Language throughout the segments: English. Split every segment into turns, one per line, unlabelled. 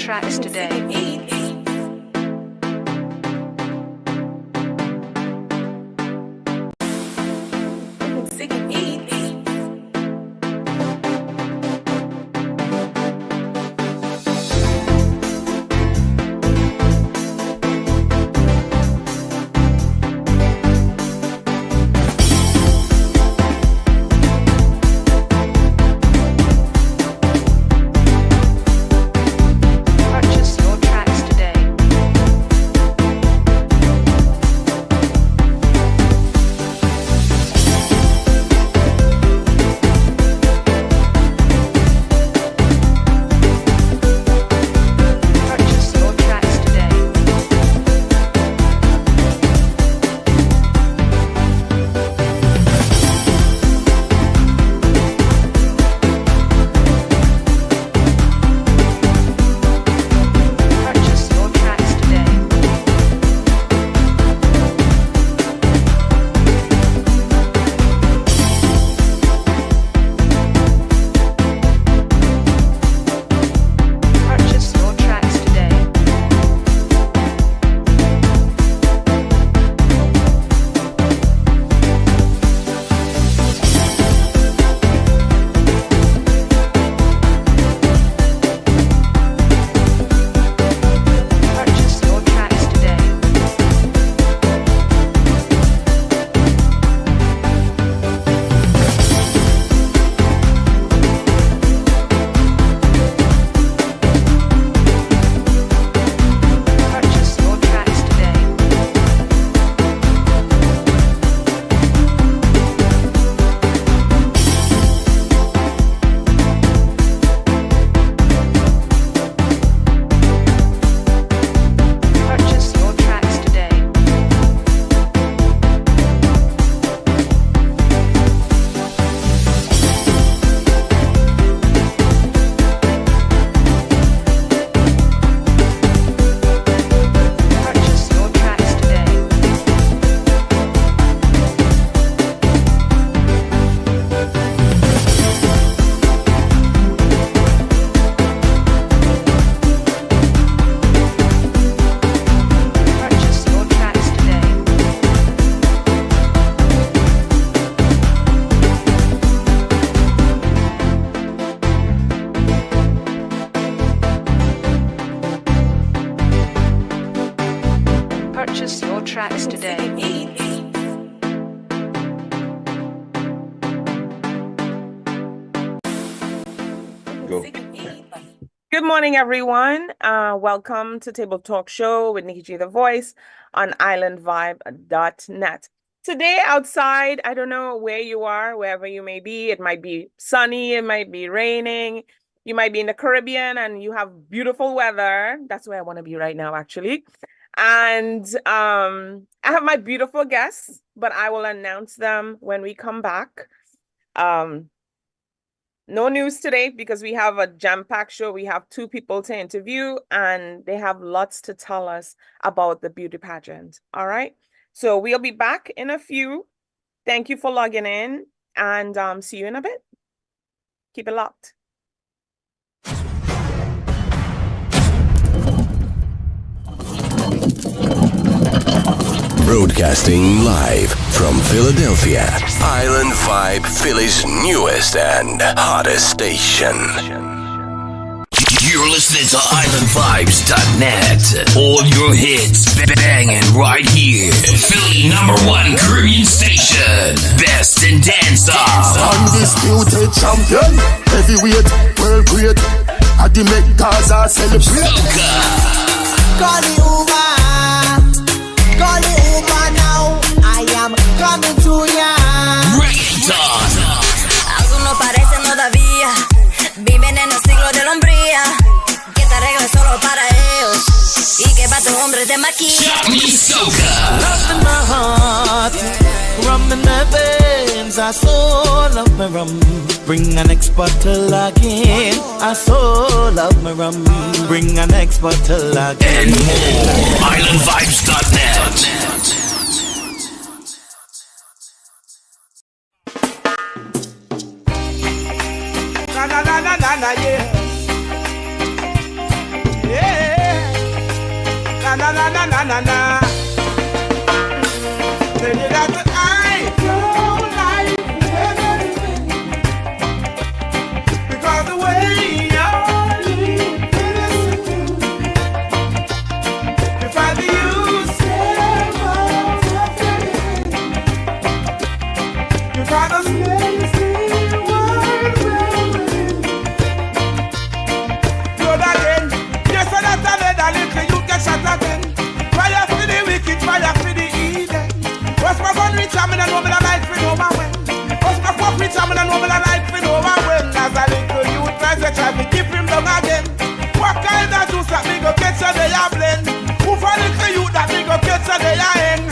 tracks today. Purchase your tracks today. tracks today.
Go.
Good morning, everyone. Welcome to Table Talk Show with Nikki the Voice on islandvybe.net. Today outside, I don't know where you are, wherever you may be. It might be sunny, it might be raining. You might be in the Caribbean and you have beautiful weather. That's where I want to be right now, actually. And I have my beautiful guests, but I will announce them when we come back. No news today because we have a jam-packed show. We have 2 people to interview and they have lots to tell us about the beauty pageant. All right. So we'll be back in a few. Thank you for logging in and see you in a bit. Keep it locked.
Broadcasting live from Philadelphia, Island Vybe, Philly's newest and hottest station.
You're listening to islandvibes.net. All your hits banging right here. Philly #1 Caribbean station. Best in dancehall.
Undisputed champion. Heavyweight, world great. I the make Gaza celebrate.
Call the Uber. Call the Uber now. I am coming to ya.
Reggaeton.
Algunos parecen todavía viven en el siglo de la hombría. Que esta regla es solo para ellos y que para tu hombre te maquilla.
Johnny Soca.
Love in my heart, rum in my veins. I so love my rum. Bring an next bottle again. I so love my rum. Bring an next bottle again.
And more. islandvibes.net.
Na na na na na na yeah. Yeah. Na na na na na na na. Tell you that I don't like everything because the way you're living is if I do you you gotta stay fire for the Eden. What's my gun reach? I'm in a normal life for no my way. What's my fuck reach? I'm in a normal life for no my way. As a little youth, I say try to keep him down again. What kind of juice that me go catch a day a blend? Who for little youth that me go catch a day a hang?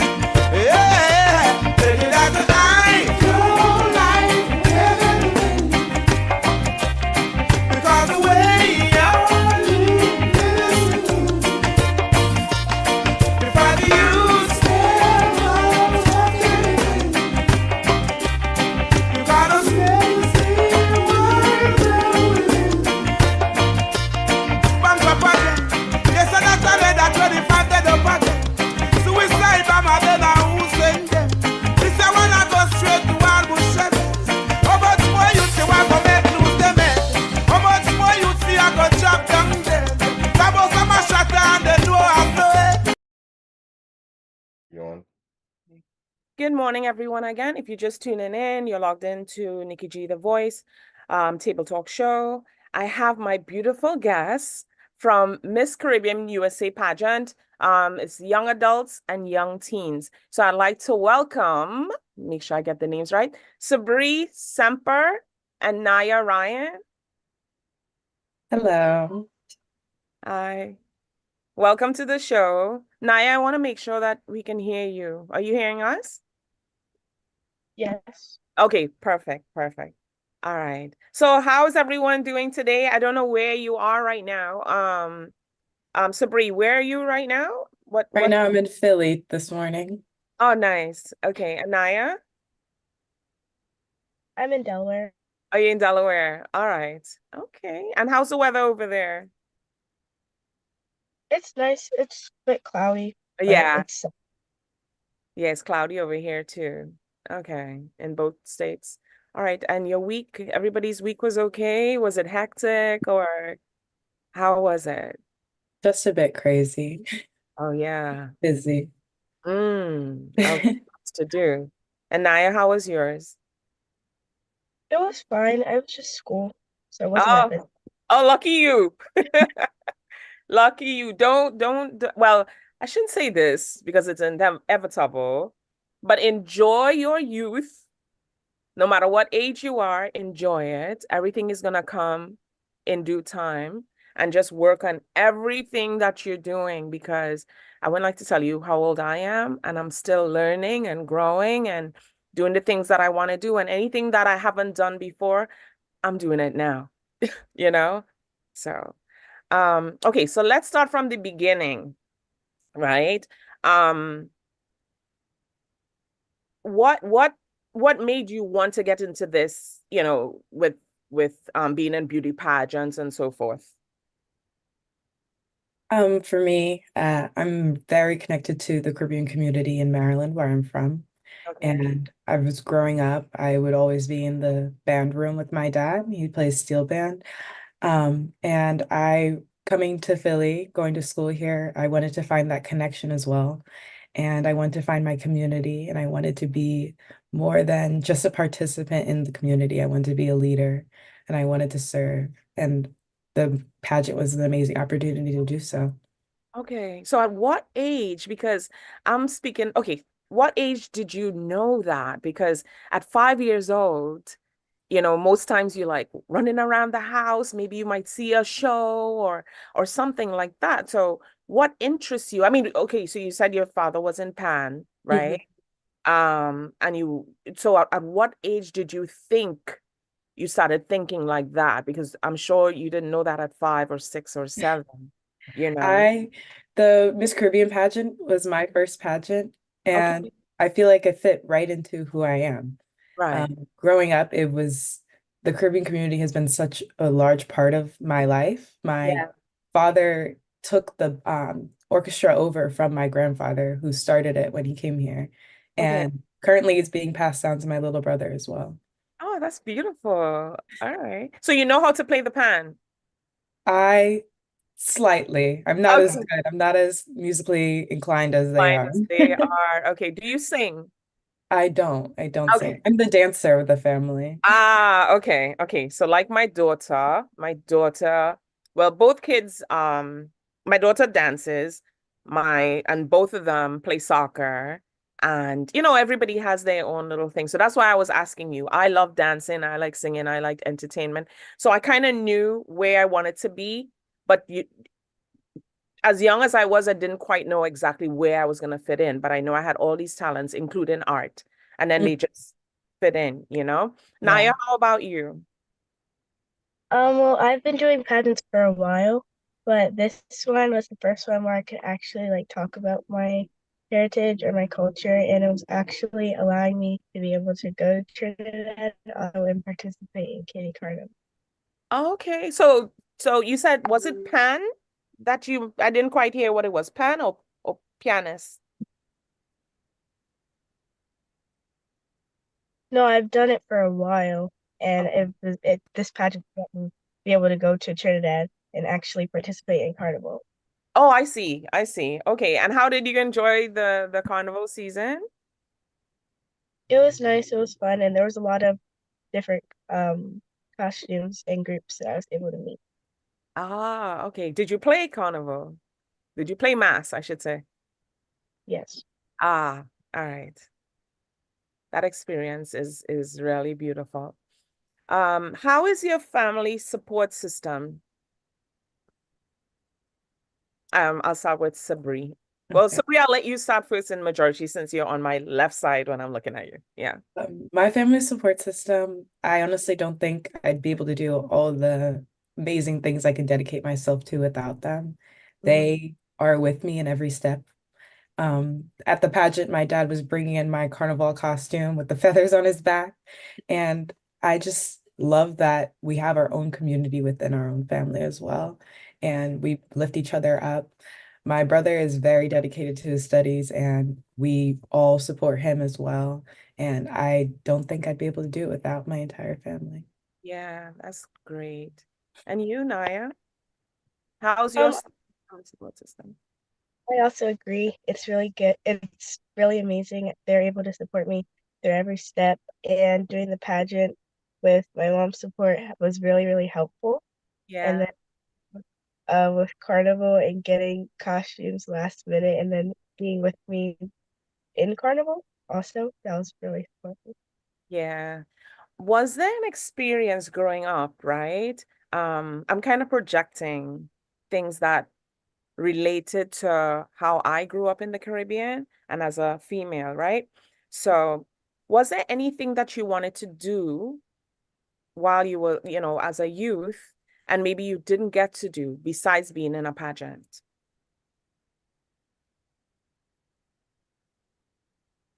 Yeah, tell you that I don't like everything because the way you're living if I do you.
Good morning, everyone. Again, if you're just tuning in, you're logged into Nikki G, the Voice, Table Talk Show. I have my beautiful guests from Miss Caribbean USA Pageant. It's young adults and young teens. So I'd like to welcome, make sure I get the names right, Sabrine, Semper, and Naya Ryan.
Hello.
Hi. Welcome to the show. Naya, I want to make sure that we can hear you. Are you hearing us?
Yes.
Okay, perfect. All right. So how is everyone doing today? I don't know where you are right now. Sabrine, where are you right now?
Right now I'm in Philly this morning.
Oh, nice. Okay, Anaya?
I'm in Delaware.
Are you in Delaware? All right. Okay. And how's the weather over there?
It's nice. It's a bit cloudy.
Yeah. Yeah, it's cloudy over here too. Okay, in both states. All right, and your week, everybody's week was okay? Was it hectic or how was it?
Just a bit crazy.
Oh, yeah.
Busy.
Okay, lots to do. And Naya, how was yours?
It was fine. I was just school, so it wasn't that
Oh,
busy.
oh, lucky you. Lucky you. Well, I shouldn't say this because it's inevitable, but enjoy your youth. No matter what age you are, enjoy it. Everything is gonna come in due time, and just work on everything that you're doing, because I wouldn't like to tell you how old I am, and I'm still learning and growing and doing the things that I want to do, and anything that I haven't done before, I'm doing it now, you know? So, okay, so let's start from the beginning, right? Um, what what made you want to get into this, with being in beauty pageants and so forth?
For me, I'm very connected to the Caribbean community in Maryland, where I'm from.
Okay.
And I was growing up, I would always be in the band room with my dad. He plays steel band. And I, coming to Philly, going to school here, I wanted to find that connection as well. And I wanted to find my community, and I wanted to be more than just a participant in the community. I wanted to be a leader, and I wanted to serve. And the pageant was an amazing opportunity to do so.
Okay. So at what age? Because I'm speaking, okay, what age did you know that? Because at 5 years old, most times you're like running around the house, maybe you might see a show or something like that. So what interests you? I mean, okay, so you said your father was in Pan, right?
Mhm.
And so at what age did you think you started thinking like that? Because I'm sure you didn't know that at 5 or 6 or 7, you know?
I, the Miss Caribbean pageant was my first pageant, and
Okay,
I feel like it fit right into who I am.
right.
Growing up, the Caribbean community has been such a large part of my life. My
Yeah.
father took the orchestra over from my grandfather, who started it when he came here.
Okay.
And currently it's being passed down to my little brother as well.
Oh, that's beautiful. All right. So you know how to play the pan?
I slightly, I'm not as
Okay.
good. I'm not as musically inclined as they
Fine
are.
as they are. Okay. Do you sing?
I don't
Okay.
sing. I'm the dancer of the family.
Ah, okay. Okay. So like my daughter, well, both kids, my daughter dances, and both of them play soccer. And everybody has their own little thing. So that's why I was asking you. I love dancing, I like singing, I like entertainment. So I kind of knew where I wanted to be, but as young as I was, I didn't quite know exactly where I was going to fit in, but I know I had all these talents, including art, and then
Mm,
they just fit in.
yeah.
Naya, how about you?
Well, I've been doing pageants for a while, but this one was the first one where I could actually like talk about my heritage or my culture, and it was actually allowing me to be able to go to Trinidad and participate in Kitty Carnival.
Okay, so you said, was it pan I didn't quite hear what it was, pan or pianist?
No, I've done it for a while, and this pageant let me be able to go to Trinidad and actually participate in Carnival.
Oh, I see. I see. Okay, and how did you enjoy the carnival season?
It was nice, it was fun, and there was a lot of different costumes and groups that I was able to meet.
Ah, okay. Did you play carnival? Did you play mass, I should say?
Yes.
Ah, all right. That experience is really beautiful. How is your family support system? I'll start with Sabri. Well,
Okay.
Sabri, I'll let you start first in majority since you're on my left side when I'm looking at you. Yeah.
My family support system, I honestly don't think I'd be able to do all the amazing things I can dedicate myself to without them.
Mhm.
They are with me in every step. At the pageant, my dad was bringing in my carnival costume with the feathers on his back. And I just love that we have our own community within our own family as well. And we lift each other up. My brother is very dedicated to his studies, and we all support him as well. And I don't think I'd be able to do it without my entire family.
Yeah, that's great. And you, Naya, how's your
Um,
support system?
I also agree. It's really good. It's really amazing. They're able to support me through every step, and doing the pageant with my mom's support was really, really helpful. And
Yeah.
then with Carnival and getting costumes last minute and then being with me in Carnival also, that was really fun.
Yeah. Was there an experience growing up, right? I'm kind of projecting things that related to how I grew up in the Caribbean and as a female, right? So, was there anything that you wanted to do while you were, as a youth, and maybe you didn't get to do besides being in a pageant?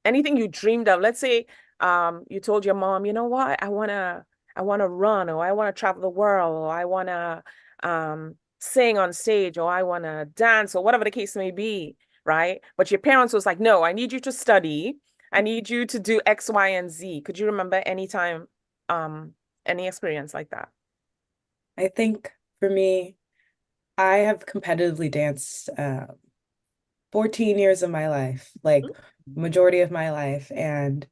Anything you dreamed of? Let's say you told your mom, you know what, I wanna run, or I wanna travel the world, or I wanna sing on stage, or I wanna dance, or whatever the case may be, right? But your parents was like, no, I need you to study. I need you to do X, Y, and Z. Could you remember any time, any experience like that?
I think for me, I have competitively danced 14 years of my life, like majority of my life. And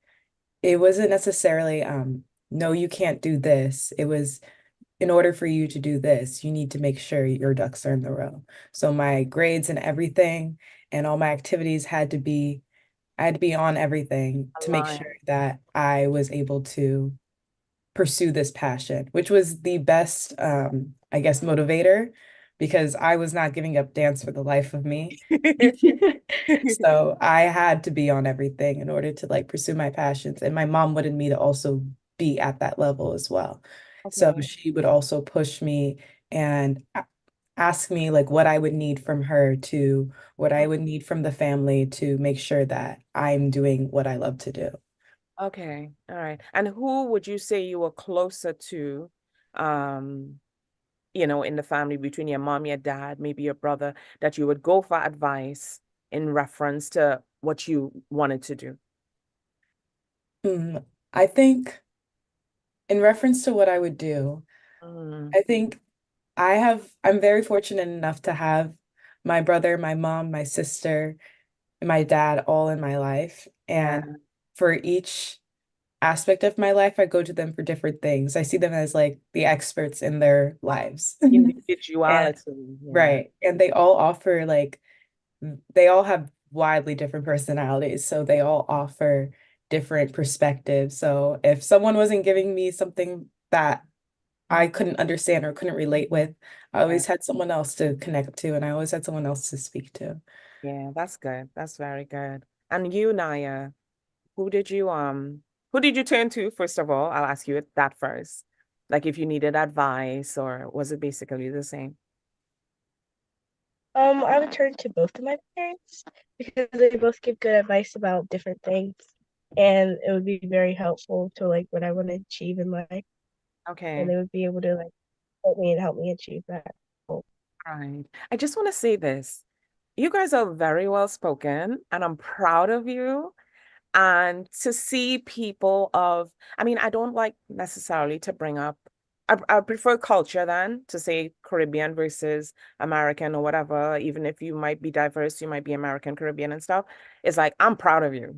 it wasn't necessarily, no, you can't do this. It was, in order for you to do this, you need to make sure your ducks are in the row. So my grades and everything and all my activities I had to be on everything to make sure
Aligned.
that I was able to pursue this passion, which was the best, I guess, motivator because I was not giving up dance for the life of me. So I had to be on everything in order to like pursue my passions. And my mom wanted me to also be at that level as well. So
Okay.
she would also push me and ask me like what I would need from her to what I would need from the family to make sure that I'm doing what I love to do.
Okay. All right. And who would you say you were closer to, um, in the family between your mom, your dad, maybe your brother, that you would go for advice in reference to what you wanted to do?
I think in reference to what I would do,
Mm,
I think I'm very fortunate enough to have my brother, my mom, my sister, and my dad all in my life.
yeah.
And for each aspect of my life, I go to them for different things. I see them as like the experts in their lives. And
Individuality. Yeah.
right. And they all offer like they all have widely different personalities. So they all offer different perspectives. So if someone wasn't giving me something that I couldn't understand or couldn't relate with, I
Yeah.
always had someone else to connect to, and I always had someone else to speak to.
Yeah, that's good. That's very good. And you, Naya, who did you who did you turn to, first of all? I'll ask you that first. Like if you needed advice, or was it basically the same?
I would turn to both of my parents because they both give good advice about different things, and it would be very helpful to like what I want to achieve in life, and
Okay.
they would be able to like help me and help me achieve that goal.
Right. I just want to say this. You guys are very well spoken, and I'm proud of you. And to see people of, I mean, I don't like necessarily to bring up, I prefer culture than to say Caribbean versus American or whatever. Even if you might be diverse, you might be American, Caribbean and stuff. It's like, I'm proud of you,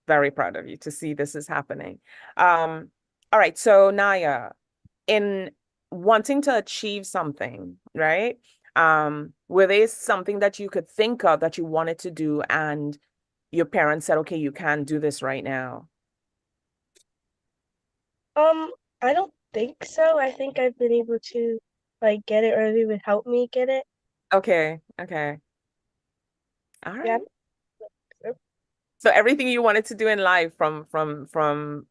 very proud of you to see this is happening. All right. So Naya, in wanting to achieve something, right? Were there something that you could think of that you wanted to do and your parents said, okay, you can't do this right now?
I don't think so. I think I've been able to like get it, or they would help me get it.
Okay, okay. All
Yeah.
right. So everything you wanted to do in life from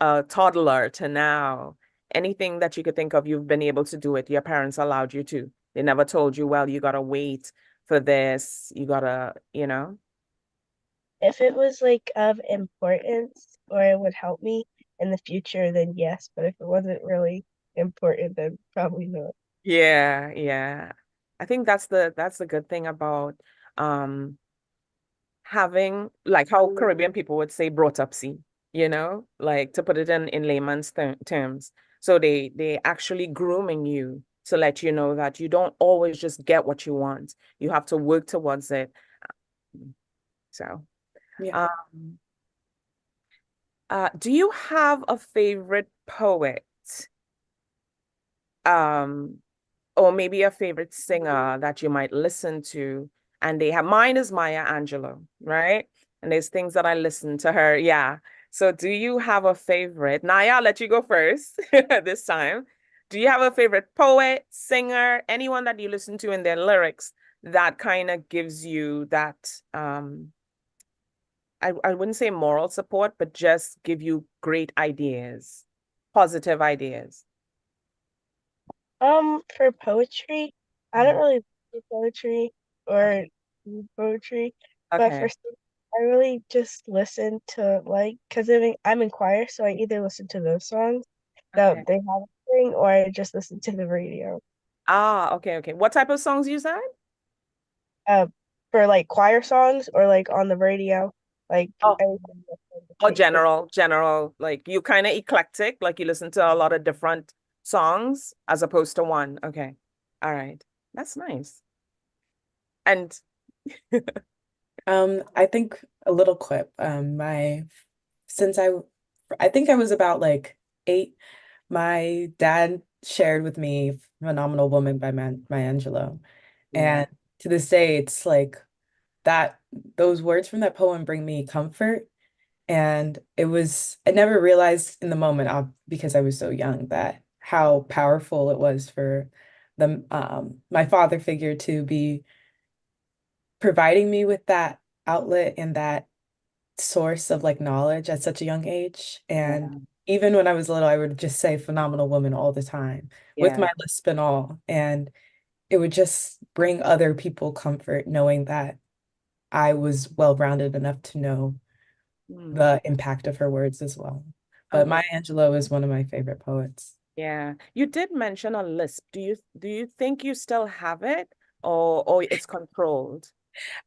a toddler to now, anything that you could think of, you've been able to do it. Your parents allowed you to. They never told you, well, you gotta wait for this. You gotta,
If it was like of importance or it would help me in the future, then yes. But if it wasn't really important, then probably not.
Yeah, yeah. I think that's the good thing about um having, like how Caribbean people would say brought up see, like to put it in layman's terms. So they actually grooming you to let you know that you don't always just get what you want. You have to work towards it. So,
Yeah.
do you have a favorite poet? Or maybe a favorite singer that you might listen to? And mine is Maya Angelou, right? And there's things that I listen to her. Yeah. So do you have a favorite? Naya, I'll let you go first this time. Do you have a favorite poet, singer, anyone that you listen to in their lyrics that kind of gives you that I wouldn't say moral support, but just give you great ideas, positive ideas?
For poetry, I don't really do poetry or read poetry, but
Okay.
I really just listen to because I'm in choir, so I either listen to those songs
Okay.
that they have sing, or I just listen to the radio.
Okay, okay. What type of songs you said?
Uh, for choir songs or on the radio,
Oh,
everything
or general, like you kind of eclectic, like you listen to a lot of different songs as opposed to one. Okay. All right. That's nice. And
I think a little clip. Since I think I was about like 8, my dad shared with me Phenomenal Woman by Maya Angelou.
yeah,
And to this day, it's like that those words from that poem bring me comfort. And I never realized in the moment, because I was so young, that how powerful it was for my father figure to be providing me with that outlet and that source of like knowledge at such a young age. And
yeah,
even when I was little, I would just say phenomenal woman all the time with
yeah.
my lisp and all. And it would just bring other people comfort knowing that I was well-rounded enough to know
Hmm.
the impact of her words as well. But
Okay.
Maya Angelou is one of my favorite poets.
Yeah. You did mention a lisp. Do you think you still have it or it's controlled?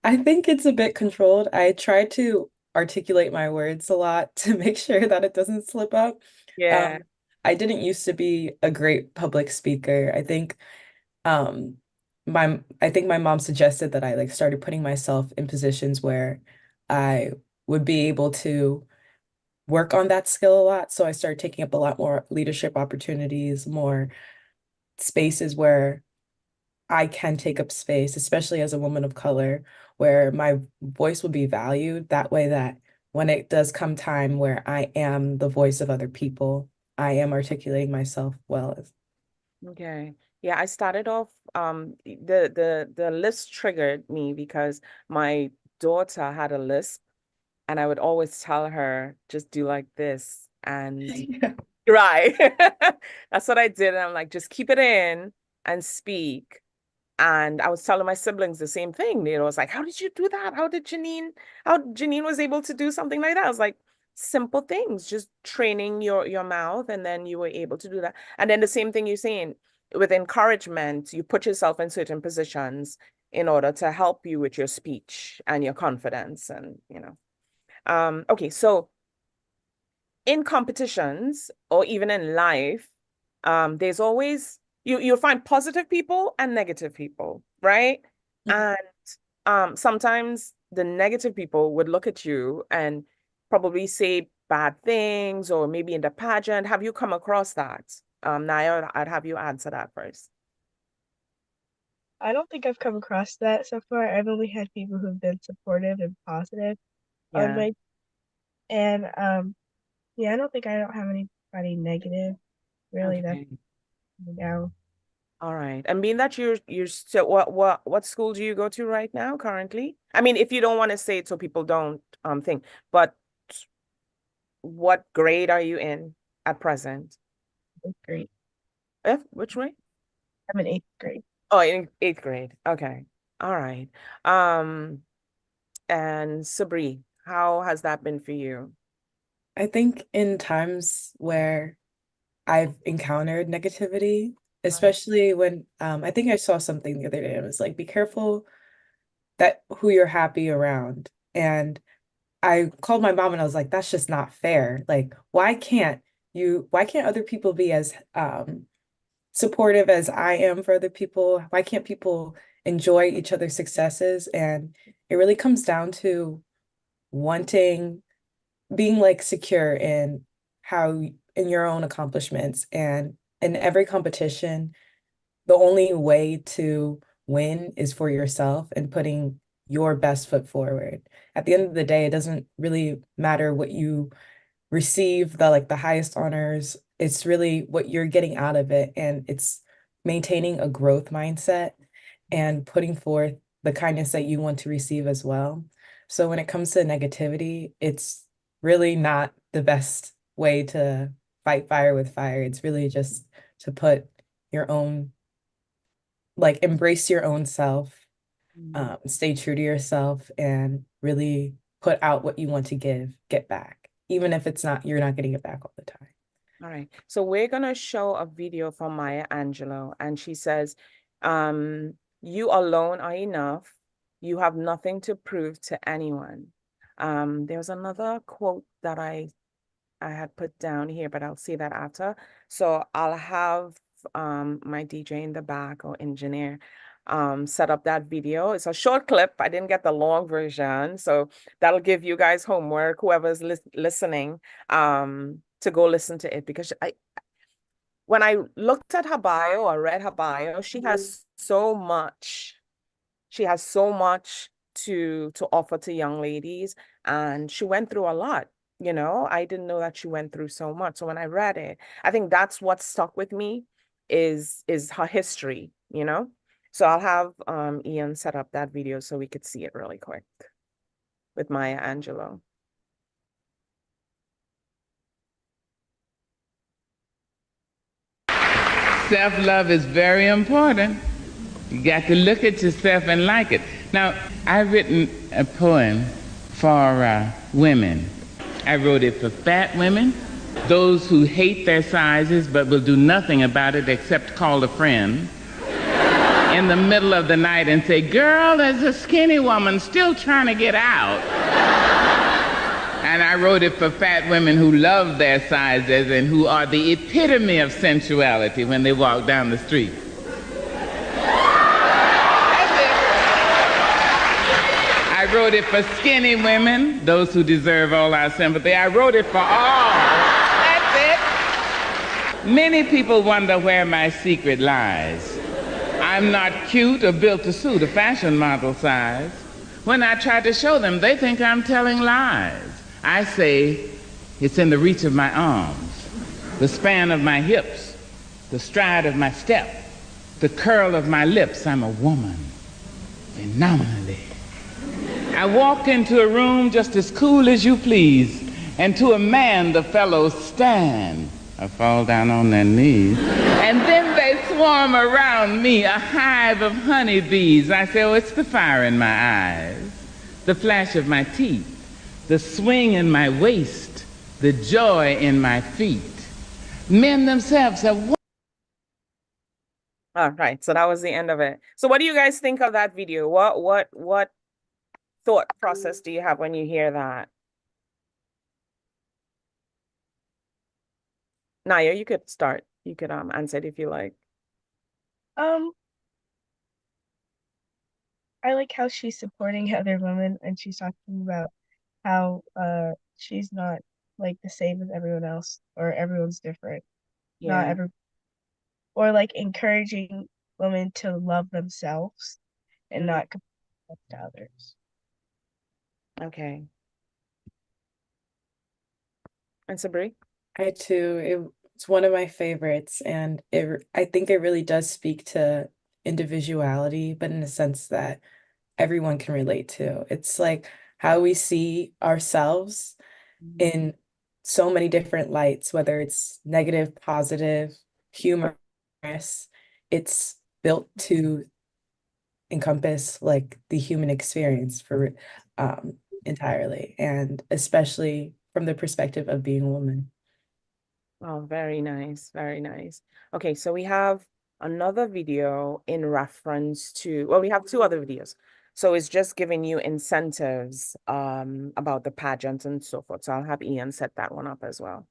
I think it's a bit controlled. I try to articulate my words a lot to make sure that it doesn't slip up.
Yeah.
Um, I didn't used to be a great public speaker. Um I think my mom suggested that I like started putting myself in positions where I would be able to work on that skill a lot. So I started taking up a lot more leadership opportunities, more spaces where I can take up space, especially as a woman of color, where my voice will be valued that way, that when it does come time where I am the voice of other people, I am articulating myself well.
Okay. Yeah, I started off the list triggered me because my daughter had a lisp and I would always tell her just do like this and
Yeah.
right. That's what I did. And I'm like, just keep it in and speak. And I was telling my siblings the same thing. You know, it's like, how did you do that? How Janine was able to do something like that? I was like, simple things, just training your mouth, and then you were able to do that. And then the same thing you're saying with encouragement, you put yourself in certain positions in order to help you with your speech and your confidence, and okay, so in competitions or even in life, there's always you'll find positive people and negative people, right?
Mhm.
And sometimes the negative people would look at you and probably say bad things, or maybe in the pageant. Have you come across that? Naya, I'd have you answer that first.
I don't think I've come across that so far. I've only had people who've been supportive and positive on
Yeah.
my and yeah, I don't have anybody negative really that's
Okay.
now.
All right. And being that you're still what school do you go to right now currently? I mean, if you don't want to say it so people don't think, but what grade are you in at present?
Eighth grade.
Which way?
I'm in eighth grade.
Oh, in eighth grade. Okay. All right. Um, and Sabri, how has that been for you?
I think in times where I've encountered negativity, especially when I think I saw something the other day and it was like, be careful that who you're happy around. And I called my mom and I was like, that's just not fair. Like, why can't other people be as supportive as I am for other people, why can't people enjoy each other's successes? And it really comes down to wanting, being like secure in in your own accomplishments. And in every competition, the only way to win is for yourself and putting your best foot forward. At the end of the day, it doesn't really matter what you receive, the highest honors. It's really what you're getting out of it. And it's maintaining a growth mindset and putting forth the kindness that you want to receive as well. So when it comes to negativity, it's really not the best way to fight fire with fire. It's really just to put your own, embrace your own self, stay true to yourself, and really put out what you want to get back, even if you're not getting it back all the time.
All right. So we're going to show a video from Maya Angelou, and she says, you alone are enough. You have nothing to prove to anyone. There's another quote that I had put down here, but I'll see that after. So I'll have my DJ in the back or engineer set up that video. It's a short clip. I didn't get the long version, so that'll give you guys homework, whoever's listening, to go listen to it, because when I looked at her bio or read her bio, she has so much. She has so much to offer to young ladies, and she went through a lot. I didn't know that she went through so much. So when I read it, I think that's what stuck with me is her history, So I'll have Ian set up that video so we could see it really quick with Maya Angelou.
Self-love is very important. You got to look at yourself and like it. Now, I've written a poem for women. I wrote it for fat women, those who hate their sizes but will do nothing about it except call a friend in the middle of the night and say, girl, there's a skinny woman still trying to get out. And I wrote it for fat women who love their sizes and who are the epitome of sensuality when they walk down the street. I wrote it for skinny women, those who deserve all our sympathy. I wrote it for all. That's it. Many people wonder where my secret lies. I'm not cute or built to suit a fashion model size. When I try to show them, they think I'm telling lies. I say it's in the reach of my arms, the span of my hips, the stride of my step, the curl of my lips. I'm a woman, phenomenally. I walk into a room just as cool as you please, and to a man the fellows stand or fall down on their knees, and then they swarm around me, a hive of honeybees. I say, oh, it's the fire in my eyes, the flash of my teeth, the swing in my waist, the joy in my feet. Men themselves have...
All right, so that was the end of it. So what do you guys think of that video? What thought process do you have when you hear that? Naya, you could start. You could answer it if you like.
I like how she's supporting other women, and she's talking about how she's not like the same as everyone else, or everyone's different. Not every, or like encouraging women to love themselves and not compare to others.
Okay. And Sabrine?
I too, it's one of my favorites, and I think it really does speak to individuality, but in a sense that everyone can relate to. It's like how we see ourselves in so many different lights, whether it's negative, positive, humorous. It's built to encompass like the human experience for entirely, and especially from the perspective of being a woman.
Oh, very nice. Very nice. Okay, so we have another video in reference to, well, we have two other videos. So it's just giving you incentives about the pageant and so forth. So I'll have Ian set that one up as well.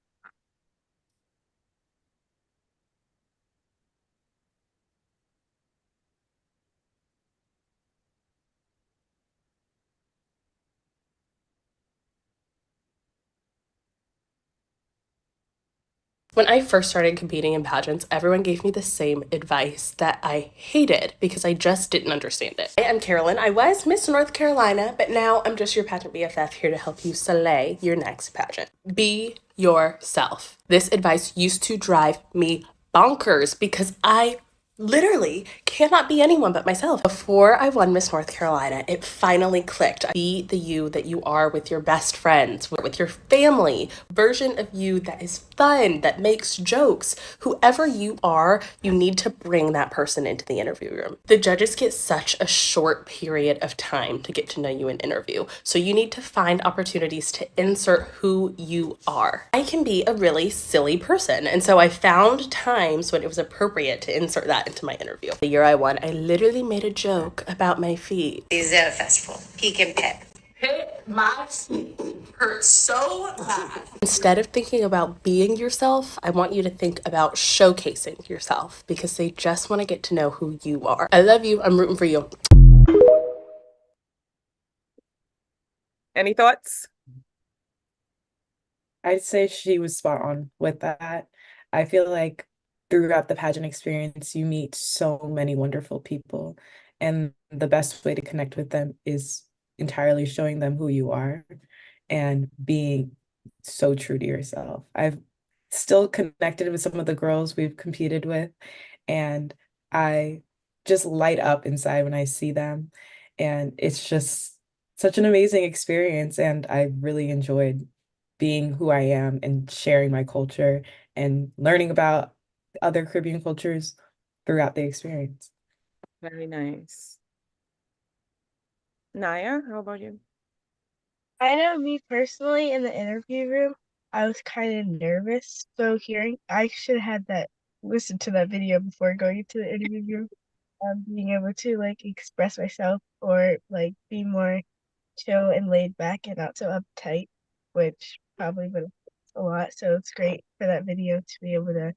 When I first started competing in pageants, everyone gave me the same advice that I hated because I just didn't understand it. I am Carolyn. I was Miss North Carolina, but now I'm just your pageant BFF here to help you slay your next pageant. Be yourself. This advice used to drive me bonkers because I literally cannot be anyone but myself. Before I won Miss North Carolina, it finally clicked. Be the you that you are with your best friends, with your family, version of you that is fun, that makes jokes. Whoever you are, you need to bring that person into the interview room. The judges get such a short period of time to get to know you in interview, so you need to find opportunities to insert who you are. I can be a really silly person, and so I found times when it was appropriate to insert that into my interview. The year I won, I literally made a joke about my feet.
Is a festival. Peek and pet.
Hit my feet. Hurt so bad. Instead of thinking about being yourself, I want you to think about showcasing yourself because they just want to get to know who you are. I love you. I'm rooting for you.
Any thoughts?
I'd say she was spot on with that. I feel like throughout the pageant experience, you meet so many wonderful people, and the best way to connect with them is entirely showing them who you are and being so true to yourself. I've still connected with some of the girls we've competed with, and I just light up inside when I see them, and it's just such an amazing experience, and I really enjoyed being who I am and sharing my culture and learning about other Caribbean cultures throughout the experience.
Very nice. Naya, how about you?
I know me personally in the interview room, I was kind of nervous. So I should have had listen to that video before going into the interview room. Being able to like express myself or like be more chill and laid back and not so uptight, which probably would have helped a lot. So it's great for that video to be able to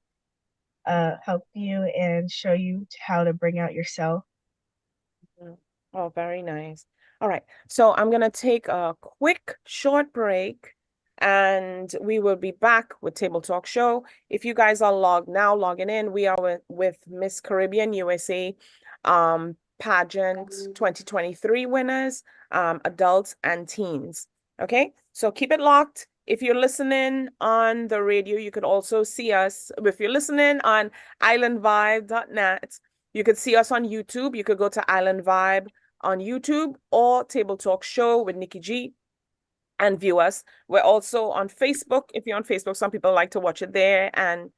help you and show you how to bring out yourself.
Oh, very nice. All right, so I'm gonna take a quick short break and we will be back with Table Talk Show. If you guys are logging in, we are with Miss Caribbean USA Pageant 2023 winners, adults and teens. Okay, so keep it locked. If you're listening on the radio, you could also see us. If you're listening on islandvibe.net, you could see us on YouTube. You could go to Island Vibe on YouTube or Table Talk Show with Nikki G and view us. We're also on Facebook. If you're on Facebook, some people like to watch it there and,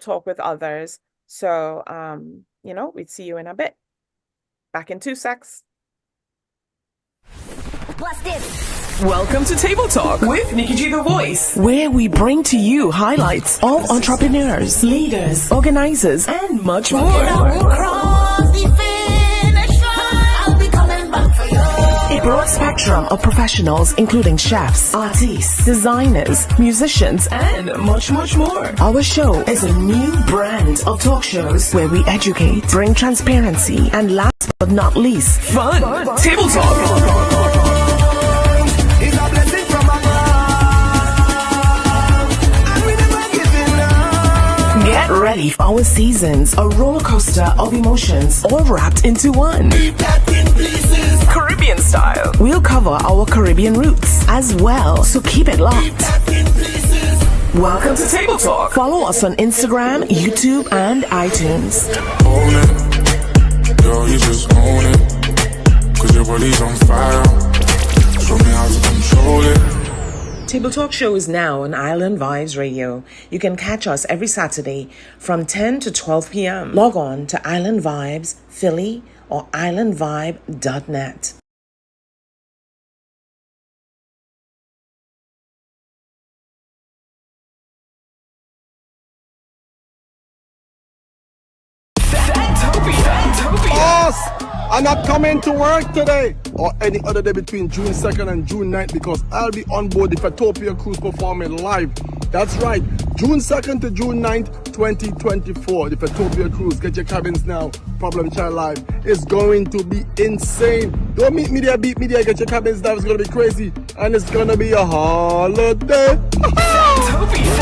talk with others. So, we'd see you in a bit. Back in 2 secs.
What's this?
Welcome to Table Talk with Nikki G the Voice, where we bring to you highlights of entrepreneurs, leaders, organizers, and much more. A broad spectrum of professionals, including chefs, artists, designers, musicians, and much, much more. Our show is a new brand of talk shows where we educate, bring transparency, and last but not least, fun. Table Talk. Get ready for our seasons, a roller coaster of emotions, all wrapped into one. Caribbean style. We'll cover our Caribbean roots as well, so keep it locked. Welcome to Table Talk. Follow us on Instagram, YouTube, and iTunes.
Own it, girl, you just own it, 'cause your body's on fire. Show me how to control it.
Table Talk Show is now on Island Vibes Radio. You can catch us every Saturday from 10 to 12 p.m. Log on to Island Vibes Philly or islandvibe.net.
Boss, I'm not coming to work today or any other day between June 2nd and June 9th because I'll be on board the Fatopia Cruise performing live. That's right, June 2nd to June 9th, 2024. The Fatopia Cruise. Get your cabins now. Problem Child Live. It's going to be insane. Don't meet me there, beat me there. Get your cabins now. It's going to be crazy. And it's going to be a holiday.
Fatopia.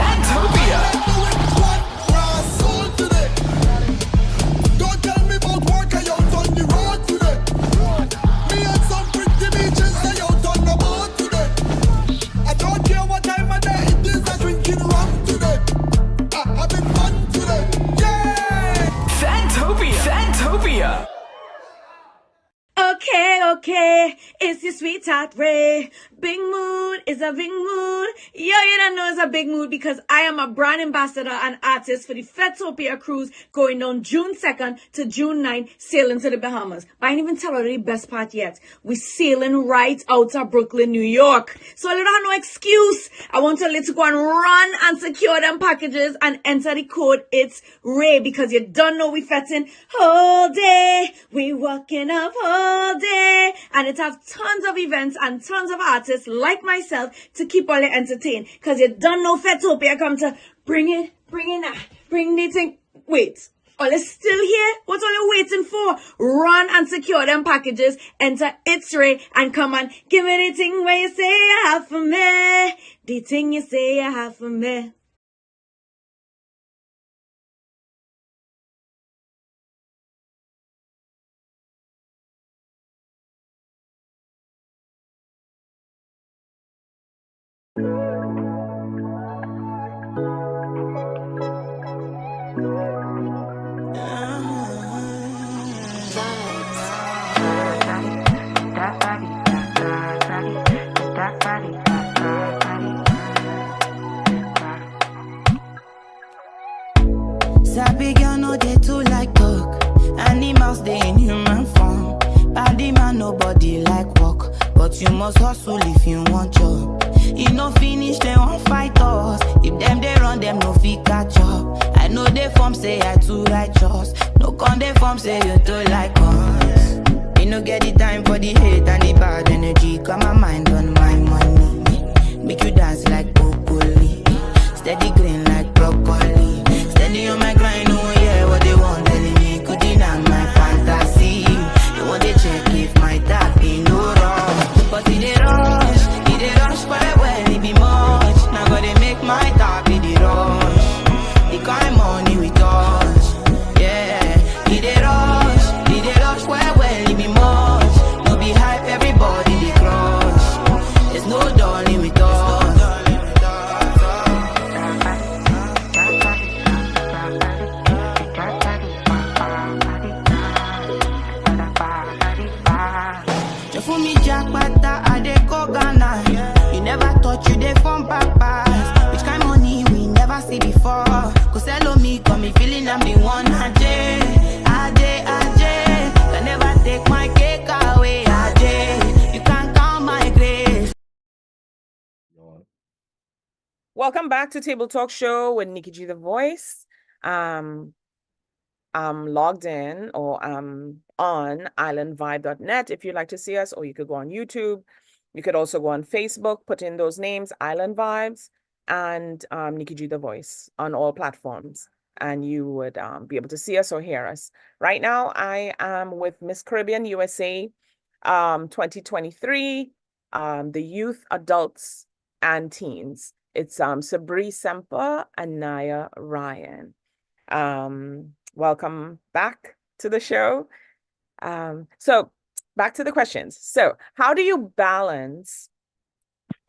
it's your sweetheart Ray. Big mood is a big mood. Yo, you don't know it's a big mood because I am a brand ambassador and artist for the Fetopia cruise going on June 2nd to June 9th, sailing to the Bahamas. But I ain't even tell her the best part yet. We sailing right out of Brooklyn, New York. So I don't have no excuse. I want to let you go and run and secure them packages and enter the code It's Ray because you don't know we fetting all day. We walking up all day. And it have tons of events and tons of artists like myself to keep all you entertained. Because you don't know Fetopia come to bring the thing. Wait. All is still here? What are you waiting for? Run and secure them packages. Enter It's Ray and come and give me the thing where you say you have for me. The thing you say you have for me.
Sabi girl no dey too like talk. Animals they in human form. Body man nobody like walk, but you must hustle if you want job. You no finish they won't fight us. If them they run them no fit catch up. I know they form say I too righteous. No con they form say you too like us. You no get the time for the hate and the bad energy. Got my mind on my money. Make you dance like broccoli. Steady green like broccoli. Steady on my grind, oh yeah, what they want telling me could deny my fantasy. They want to check if my tap ain't no wrong. But it they rush quite well, it be much. Now gotta make my tap be the rush. The kind money we touch, yeah. It they rush quite well, it be much. No be hype, everybody they crush. There's no darling with us. For me, Jackpata, I dey go Ghana. You never thought you dey from papas. Which kind money we never see before. Cause hello me, come me feeling I'm the one. Ajay. Can never take my cake away. Ajay, you can't count my grace.
Welcome back to Table Talk Show with Nikki G, the voice. I'm logged in or I'm on islandvibe.net if you'd like to see us, or you could go on YouTube. You could also go on Facebook, put in those names, Island Vibes and Nikki G, the voice on all platforms. And you would be able to see us or hear us. Right now, I am with Miss Caribbean USA 2023, the youth, adults, and teens. It's Sabrine, Semper, and Naya Ryan. Welcome back to the show. So back to the questions. So how do you balance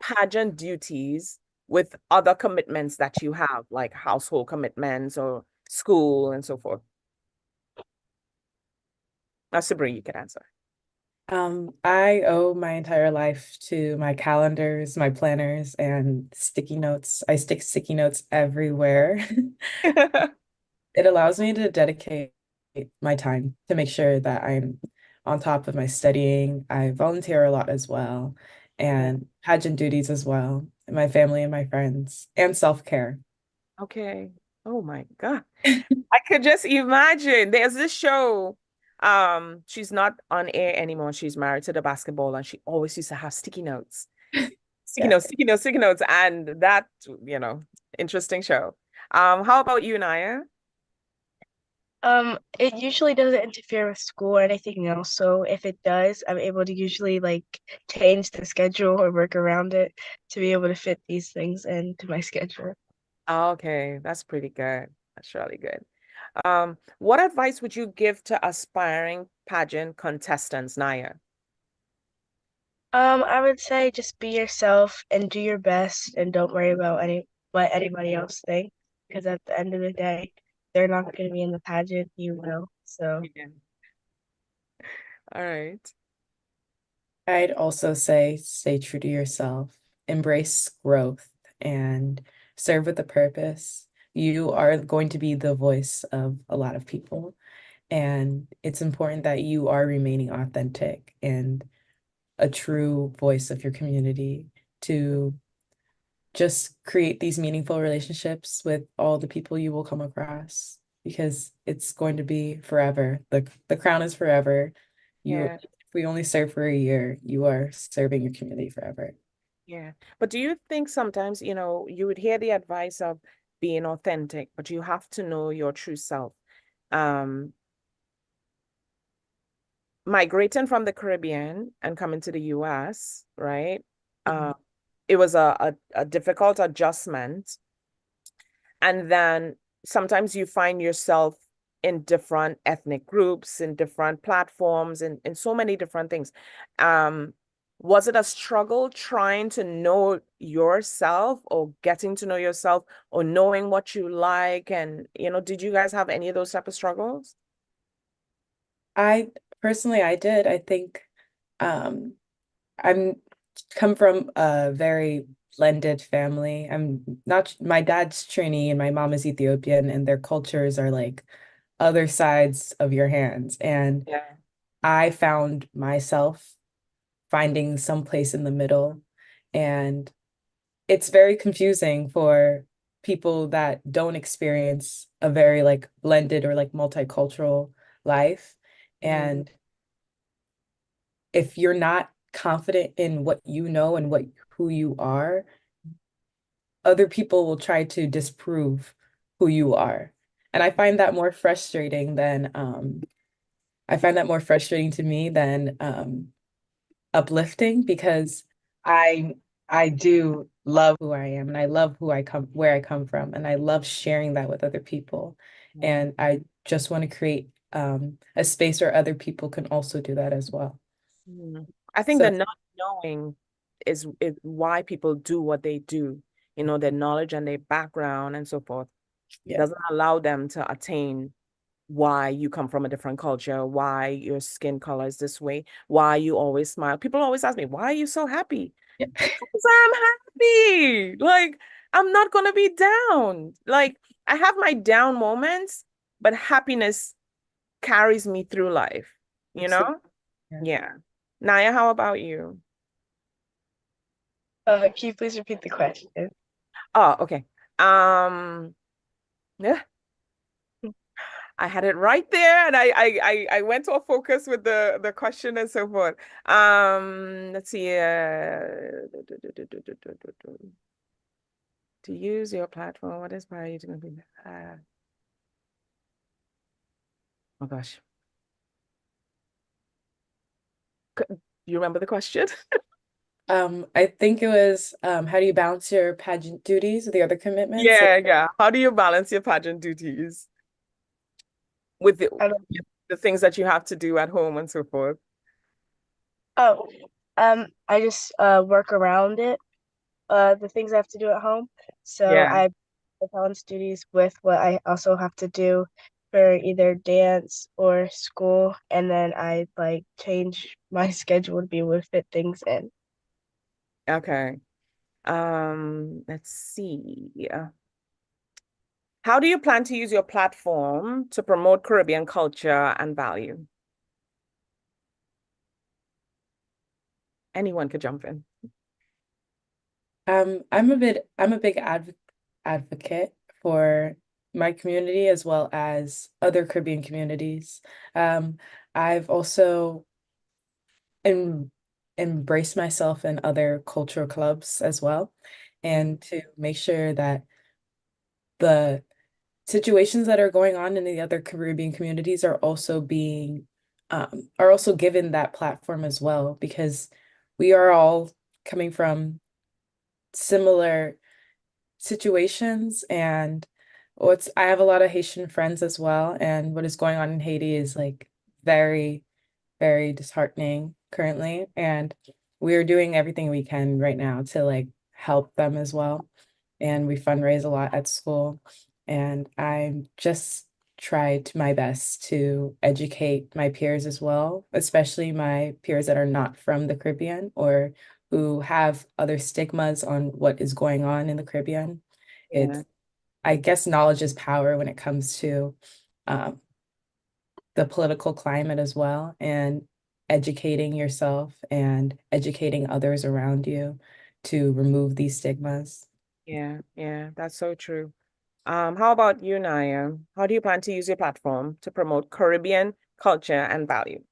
pageant duties with other commitments that you have, like household commitments or school and so forth? Now, Sabrine, you can answer.
I owe my entire life to my calendars, my planners, and sticky notes. I stick sticky notes everywhere. It allows me to dedicate my time to make sure that I'm on top of my studying. I volunteer a lot as well, and pageant duties as well, and my family and my friends, and self-care.
Okay. Oh my God. I could just imagine. There's this show. She's not on air anymore. She's married to the basketball, and she always used to have sticky notes. Sticky notes. And that, interesting show. How about you, Naya?
It usually doesn't interfere with school or anything else. So if it does, I'm able to usually change the schedule or work around it to be able to fit these things into my schedule.
Okay, that's pretty good. That's really good. What advice would you give to aspiring pageant contestants, Naya?
I would say just be yourself and do your best and don't worry about what anybody else thinks, because at the end of the day, they're not going to be in the pageant, you will. So
All right.
I'd also say stay true to yourself, embrace growth, and serve with a purpose. You are going to be the voice of a lot of people, and it's important that you are remaining authentic and a true voice of your community to just create these meaningful relationships with all the people you will come across because it's going to be forever. The crown is forever.
Yeah.
If we only serve for a year, you are serving your community forever.
Yeah. But do you think sometimes, you would hear the advice of being authentic, but you have to know your true self? Um, Migrating from the Caribbean and coming to the US, right? It was a difficult adjustment. And then sometimes you find yourself in different ethnic groups, in different platforms, in so many different things. Was it a struggle trying to know yourself or getting to know yourself or knowing what you like? And, did you guys have any of those type of struggles?
I personally, I did. I think um, I'm come from a very blended family. I'm not, my dad's Trini and my mom is Ethiopian, and their cultures are like other sides of your hands. And
Yeah.
I found myself finding some place in the middle. And it's very confusing for people that don't experience a very like blended or like multicultural life. And if you're not confident in what you know and who you are, other people will try to disprove who you are. And I find that more frustrating to me than uplifting because I I do love who I am and I love where I come from, and I love sharing that with other people. And I just want to create a space where other people can also do that as well.
I think
So
the not knowing is why people do what they do. Their knowledge and their background and so forth
yeah.
doesn't allow them to attain why you come from a different culture, why your skin color is this way, why you always smile. People always ask me, why are you so happy?
Yeah.
Because I'm happy. Like, I'm not gonna be down. Like, I have my down moments, but happiness carries me through life, you know?
Yeah.
Yeah. Naya, how about you?
Can you please repeat the question?
Oh, okay. Yeah, I had it right there, and I went off focus with the question and so forth. Let's see. To use your platform, what inspired you to complete that? Oh gosh. You remember the question?
I think it was how do you balance your pageant duties with the other commitments?
Yeah. How do you balance your pageant duties with the things that you have to do at home and so forth?
Oh, I just work around it, the things I have to do at home. So
Yeah.
I balance duties with what I also have to do for either dance or school, and then I like change my schedule to be able to fit things in.
Okay. Let's see. How do you plan to use your platform to promote Caribbean culture and value? Anyone could jump in.
I'm a big advocate for my community as well as other Caribbean communities. I've also embraced myself in other cultural clubs as well, and to make sure that the situations that are going on in the other Caribbean communities are also given that platform as well, because we are all coming from similar situations. And what's I have a lot of Haitian friends as well, and what is going on in Haiti is like very, very disheartening currently, and we're doing everything we can right now to like help them as well. And we fundraise a lot at school, and I'm just tried my best to educate my peers as well, especially my peers that are not from the Caribbean or who have other stigmas on what is going on in the Caribbean.
Yeah.
I guess knowledge is power when it comes to um, the political climate as well, and educating yourself and educating others around you to remove these stigmas.
Yeah, yeah, that's so true. How about you, Naya? How do you plan to use your platform to promote Caribbean culture and value?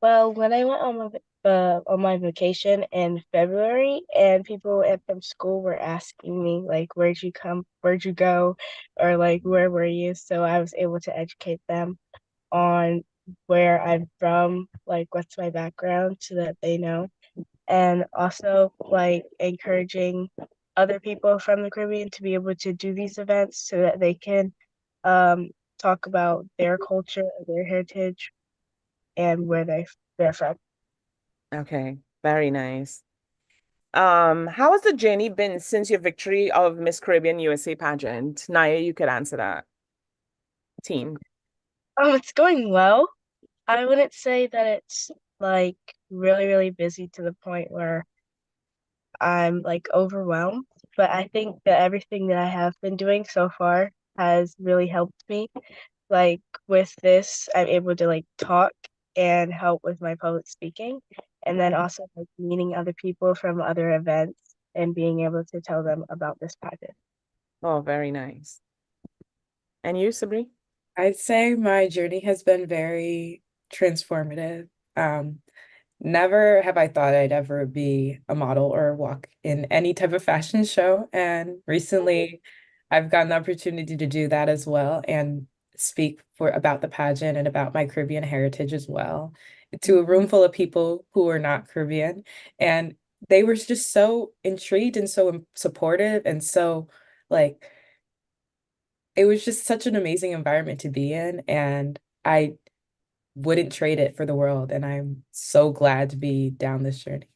Well, when I went on my vacation in February, and people from school were asking me like, where'd you go, or like, where were you? So I was able to educate them on where I'm from, like what's my background, so that they know, and also like encouraging other people from the Caribbean to be able to do these events so that they can um, talk about their culture, their heritage, and where they're from.
Okay, very nice. How has the journey been since your victory of Miss Caribbean USA pageant? Naya, you could answer that. Team.
It's going well. I wouldn't say that it's like really, really busy to the point where I'm like overwhelmed, but I think that everything that I have been doing so far has really helped me. Like with this, I'm able to like talk and help with my public speaking, and then also like meeting other people from other events and being able to tell them about this pageant.
Oh, very nice. And you, Sabrine?
I'd say my journey has been very transformative. Never have I thought I'd ever be a model or walk in any type of fashion show. And recently I've gotten the opportunity to do that as well and speak for about the pageant and about my Caribbean heritage as well to a room full of people who are not Caribbean. And they were just so intrigued and so supportive and so like it was just such an amazing environment to be in, and I wouldn't trade it for the world. And I'm so glad to be down this journey.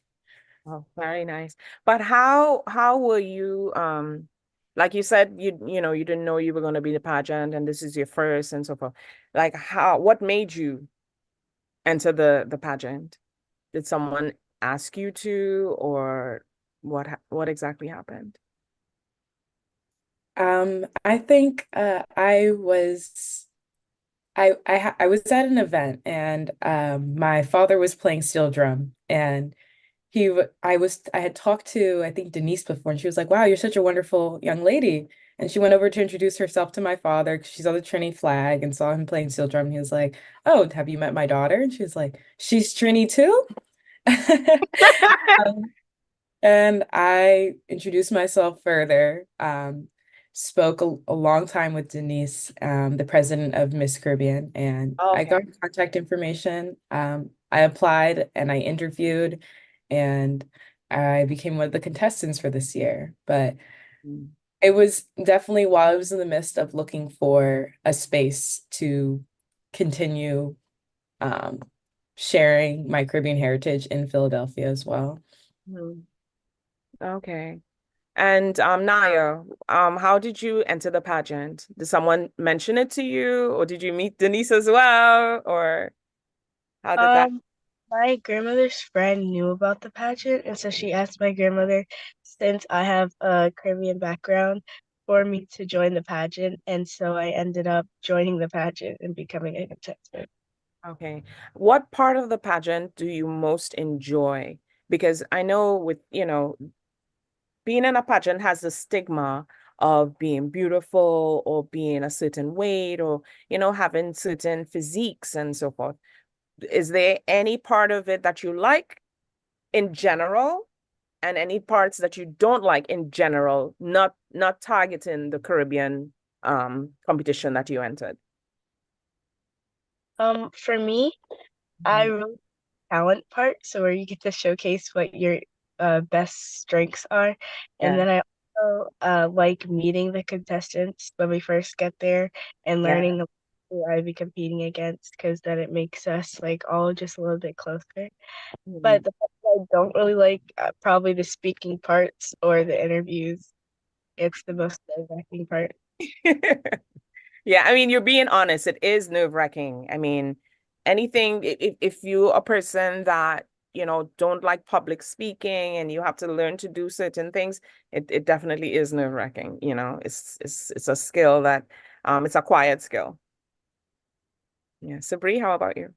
Oh, very nice. But how were you like you said you didn't know you were going to be the pageant and this is your first and so forth. Like what made you enter the pageant? Did someone ask you to, or what exactly happened?
I think I was at an event, and my father was playing steel drum, and I had talked to I think Denise before, and she was like, "Wow, you're such a wonderful young lady." And she went over to introduce herself to my father because she's on the Trini flag and saw him playing steel drum. He was like, "Oh, have you met my daughter?" And she was like, "She's Trini too?" Um, and I introduced myself further, spoke a long time with Denise, the president of Miss Caribbean, and I
Okay.
got her contact information. I applied and I interviewed, and I became one of the contestants for this year. But
Mm.
it was definitely while I was in the midst of looking for a space to continue um, sharing my Caribbean heritage in Philadelphia as well.
Mhm. Okay. And Naya, how did you enter the pageant? Did someone mention it to you, or did you meet Denise as well, or how did that?
Um, my grandmother's friend knew about the pageant, and so she asked my grandmother, since I have a Caribbean background, for me to join the pageant, and so I ended up joining the pageant and becoming a contestant.
Okay. What part of the pageant do you most enjoy? Because I know being in a pageant has the stigma of being beautiful or being a certain weight or, having certain physiques and so forth. Is there any part of it that you like in general and any parts that you don't like in general, not targeting the Caribbean competition that you entered?
For me, I really talent part, so where you get to showcase what your best strengths are. And
Yeah.
then I also like meeting the contestants when we first get there and
Yeah.
learning who I'd be competing against, because then it makes us like all just a little bit closer. But the part that I don't really like, probably the speaking parts or the interviews. It's the most nerve-wracking part.
Yeah, I mean, you're being honest. It is nerve-wracking. I mean, anything, if you're a person that, don't like public speaking and you have to learn to do certain things, it definitely is nerve-wracking. It's a skill that it's a quiet skill. Yeah. Sabrine, how about you?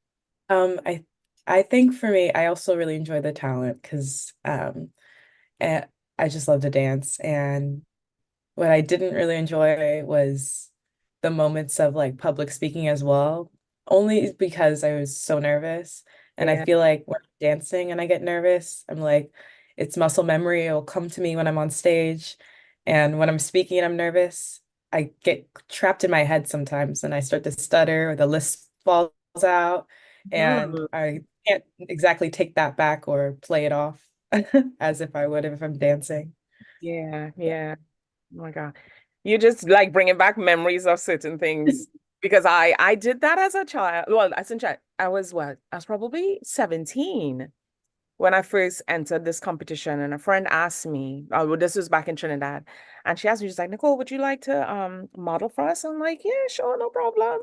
I think for me, I also really enjoy the talent because I just love to dance. And what I didn't really enjoy was the moments of like public speaking as well, only because I was so nervous. And I
Yeah.
feel like when I'm dancing and I get nervous, I'm like, it's muscle memory. It'll come to me when I'm on stage. And when I'm speaking and I'm nervous, I get trapped in my head sometimes and I start to stutter or the lisp falls out. And
Mm.
I can't exactly take that back or play it off as if I would if I'm dancing.
Yeah, yeah. Oh my God. You just like bringing back memories of certain things because I did that as a child. Well, as a child, I was what? I was probably 17 when I first entered this competition, and a friend asked me, oh, well, this was back in Trinidad, and she asked me, she's like, Nicole, would you like to model for us? I'm like, yeah, sure, no problem.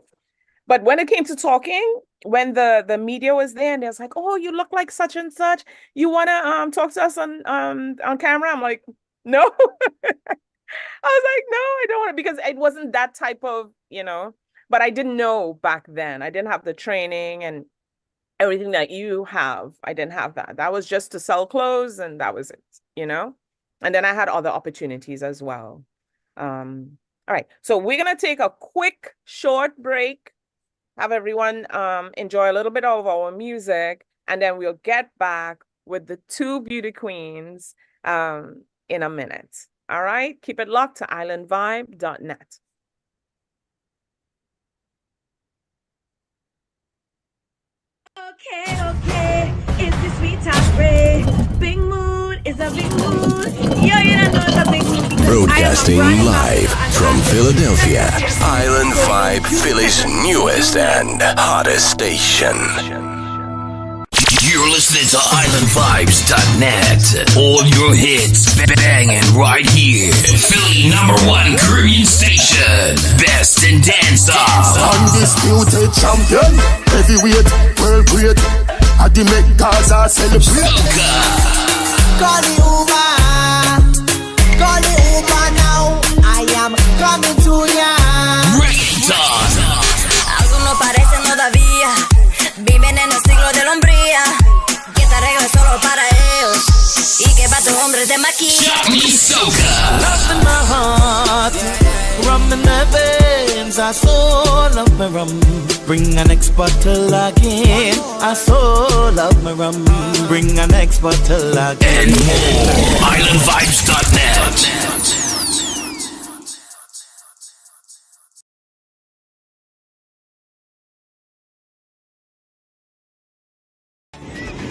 But when it came to talking, when the media was there and they was like, oh, you look like such and such, you wanna talk to us on camera? I'm like, no. I was like, no, I don't want to, because it wasn't that type of, but I didn't know back then. I didn't have the training and everything that you have. I didn't have that. That was just to sell clothes and that was it. And then I had other opportunities as well. All right. So we're gonna take a quick short break, have everyone enjoy a little bit of our music, and then we'll get back with the two beauty queens in a minute. All right, keep it locked to islandvibe.net.
Okay, it's the sweet spray. Big mood is a big mood. Yo, you don't know it's a big mood because
Broadcasting
I am a
live from Philadelphia, Island Vibe, Philly's newest and hottest station.
You're listening to IslandVibes.net. All your hits banging right here. Philly #1 Caribbean station. Best in dancehall.
Undisputed champion, heavyweight, world great. I the make Gaza celebrate.
Call the Uber now. I am coming to ya.
Reggaeton.
Algunos parecen todavía viven en el siglo de la hombría. Que esta regla es solo para ellos y que para tu hombre te maquilla.
Love in my heart, rum in my veins. I so love my rum. Bring an next bottle again. I so love my rum. Bring an next bottle again.
And more. IslandVibes.net.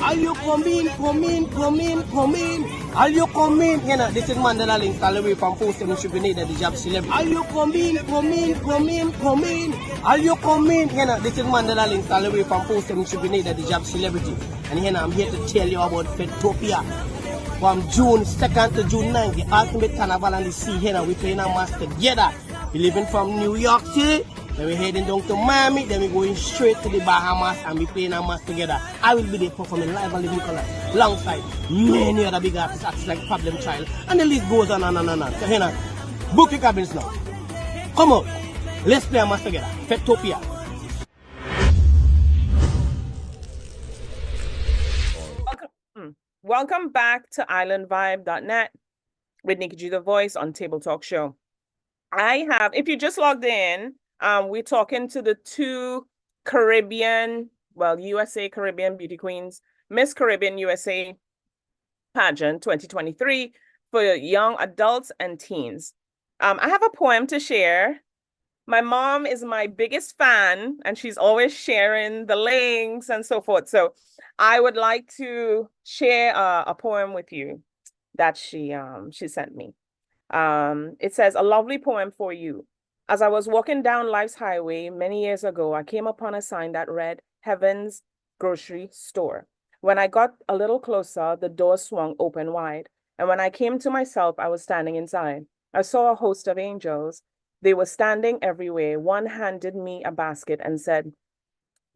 Are you coming? Are you coming? You know, this is Mandela Link, all the way from Post and should be needed the job celebrity. Are you coming? Are you coming? You know, this is Mandela Link, all the way from Post and should be needed the job celebrity. And you know, I'm here to tell you about Fedtopia. From June 2nd to June 9th, the ultimate carnival and the sea here. We're playing our mass together. We're leaving from New York City. Then we're heading down to Miami, then we're going straight to the Bahamas and we're playing our mass together. I will be there performing live and living color alongside many other big artists like Problem Child. And the list goes on and on and on. So here now, book your cabins now. Come on, let's play our mass together. Fedtopia.
Welcome back to islandvibe.net with Nikki G, the voice on Table Talk Show. If you just logged in, we're talking to the two USA Caribbean beauty queens, Miss Caribbean USA Pageant 2023 for young adults and teens. I have a poem to share. My mom is my biggest fan and she's always sharing the links and so forth. So I would like to share a poem with you that she sent me. It says, a lovely poem for you. As I was walking down life's highway many years ago, I came upon a sign that read, Heaven's Grocery Store. When I got a little closer, the door swung open wide. And when I came to myself, I was standing inside. I saw a host of angels They were standing everywhere. One handed me a basket and said,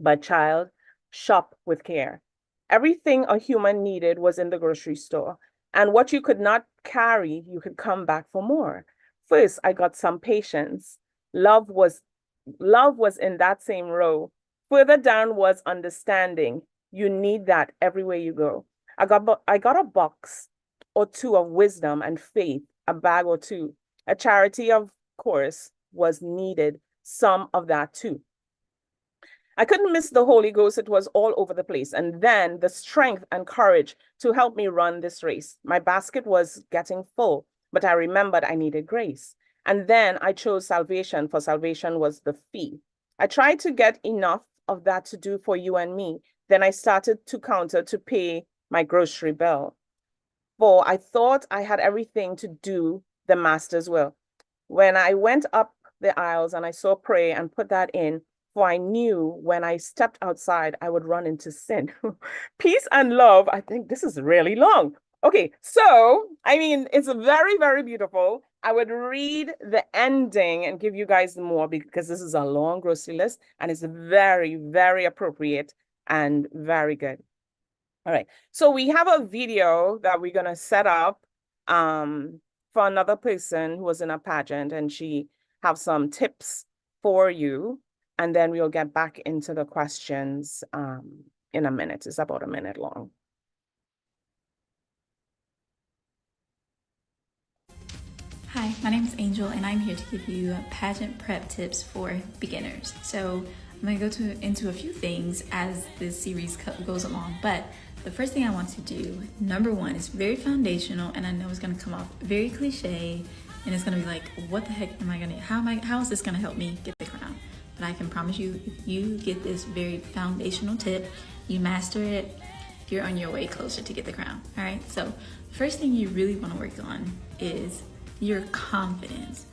"But child, shop with care." Everything a human needed was in the grocery store, and what you could not carry, you could come back for more. First, I got some patience. Love was love was in that same row. Further down was understanding. You need that everywhere you go. I got a box or two of wisdom and faith, a bag or two. A charity, of course, was needed. Some of that too. I couldn't miss the Holy Ghost. It was all over the place. And then the strength and courage to help me run this race. My basket was getting full, but I remembered I needed grace. And then I chose salvation, for salvation was the fee. I tried to get enough of that to do for you and me. Then I started to counter to pay my grocery bill. For I thought I had everything to do the master's will. When I went up the aisles and I saw pray and put that in, for I knew when I stepped outside, I would run into sin. Peace and love. I think this is really long. Okay, so, I mean, it's very, very beautiful. I would read the ending and give you guys more because this is a long grocery list and it's very, very appropriate and very good. All right, so we have a video that we're going to set up for another person who was in a pageant, and she have some tips for you. And then we'll get back into the questions in a minute. It's about a minute long.
Hi, my name is Angel, and I'm here to give you pageant prep tips for beginners. So I'm going to go into a few things as this series goes along, but the first thing I want to do, number one, is very foundational, and I know it's going to come off very cliche, and it's going to be like, what the heck am I going to, how is this going to help me get the crown? But I can promise you, if you get this very foundational tip, you master it, you're on your way closer to get the crown. All right, so the first thing you really want to work on is your confidence.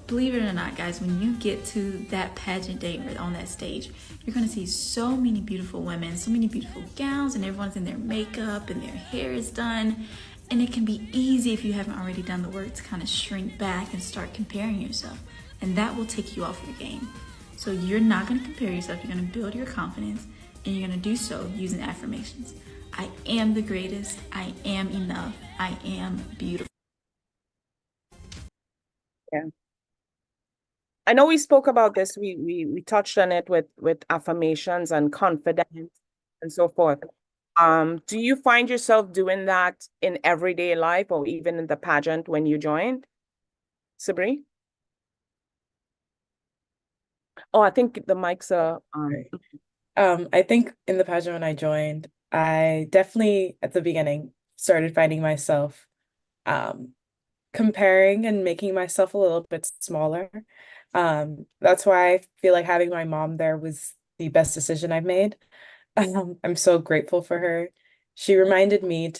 Believe it or not, guys, when you get to that pageant day or on that stage, you're going to see so many beautiful women, so many beautiful gowns, and everyone's in their makeup and their hair is done. And it can be easy, if you haven't already done the work, to kind of shrink back and start comparing yourself. And that will take you off your game. So you're not going to compare yourself. You're going to build your confidence, and you're going to do so using affirmations. I am the greatest. I am enough. I am beautiful.
Yeah. I know we spoke about this. We touched on it with affirmations and confidence and so forth. Do you find yourself doing that in everyday life or even in the pageant when you joined, Sabrine? Oh, I think the mics are
I think in the pageant when I joined, I definitely at the beginning started finding myself comparing and making myself a little bit smaller. That's why I feel like having my mom there was the best decision I've made. I'm so grateful for her. She reminded me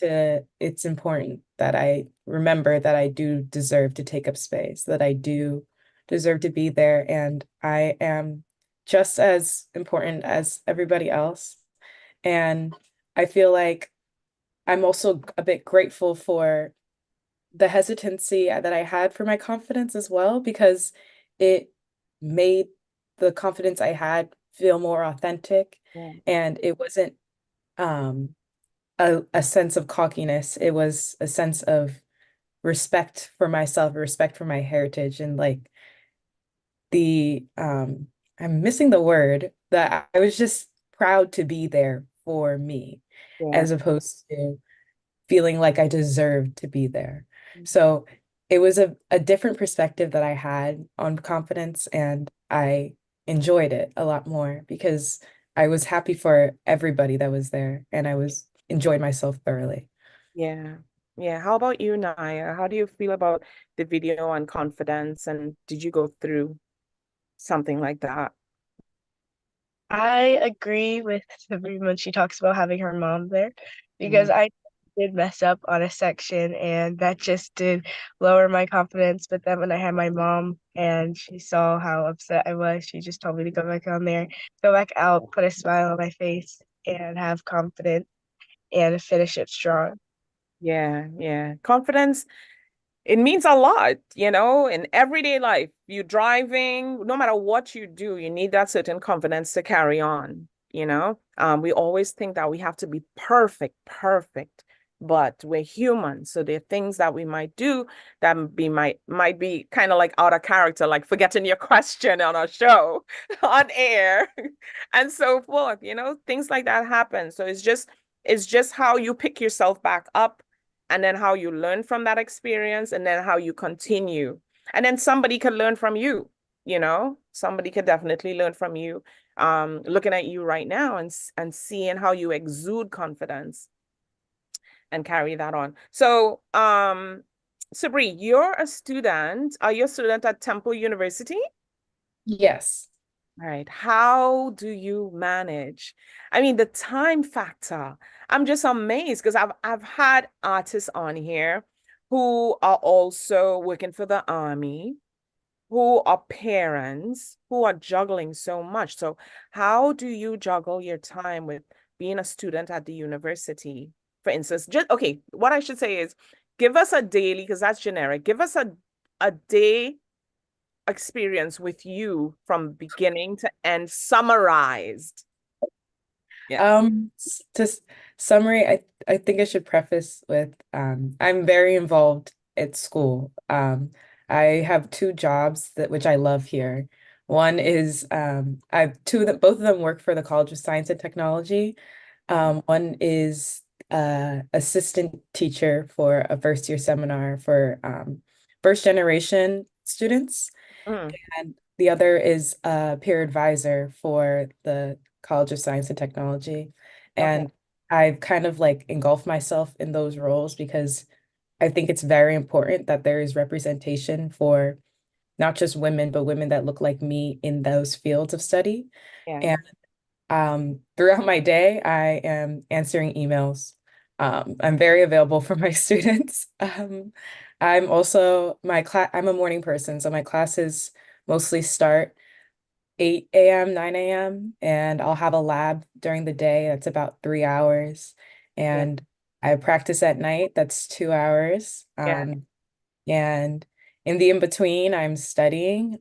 it's important that I remember that I do deserve to take up space, that I do deserve to be there, and I am just as important as everybody else. And I feel like I'm also a bit grateful for the hesitancy that I had for my confidence as well, because it made the confidence I had feel more authentic.
Yeah.
And it wasn't a sense of cockiness. It was a sense of respect for myself, respect for my heritage, and like I'm missing the word, that I was just proud to be there for me, as opposed to feeling like I deserved to be there. So it was a different perspective that I had on confidence, and I enjoyed it a lot more because I was happy for everybody that was there, and I enjoyed myself thoroughly.
Yeah. Yeah. How about you, Naya? How do you feel about the video on confidence, and did you go through something like that?
I agree with Sabrine when she talks about having her mom there, because I did mess up on a section, and that just did lower my confidence. But then when I had my mom and she saw how upset I was, she just told me to go back on there, go back out, put a smile on my face, and have confidence and finish it strong.
Yeah, yeah. Confidence it means a lot, in everyday life. You driving, no matter what you do, you need that certain confidence to carry on, We always think that we have to be perfect, but we're human. So there are things that we might do that might be kind of like out of character, like forgetting your question on a show on air and so forth, things like that happen. So it's just how you pick yourself back up, and then how you learn from that experience, and then how you continue. And then somebody can learn from you, somebody could definitely learn from you, looking at you right now and seeing how you exude confidence and carry that on. So, Sabrine, you're a student. Are you a student at Temple University?
Yes.
All right. How do you manage? I mean, the time factor. I'm just amazed because I've had artists on here who are also working for the army, who are parents, who are juggling so much. So how do you juggle your time with being a student at the university? For instance, just okay, what I should say is give us a daily, because that's generic. Give us a day experience with you from beginning to end, summarized.
Yeah. Summary, I think I should preface with I'm very involved at school. I have two jobs which I love here. One is I have two that both of them work for the College of Science and Technology. One is assistant teacher for a first year seminar for first generation students. And the other is a peer advisor for the College of Science and Technology. And I've kind of like engulfed myself in those roles because I think it's very important that there is representation for not just women, but women that look like me in those fields of study.
Yeah.
And throughout my day, I am answering emails. I'm very available for my students. I'm also I'm a morning person, so my classes mostly start 8 a.m., 9 a.m., and I'll have a lab during the day. That's about 3 hours. And I practice at night. That's 2 hours. And in the in-between, I'm studying.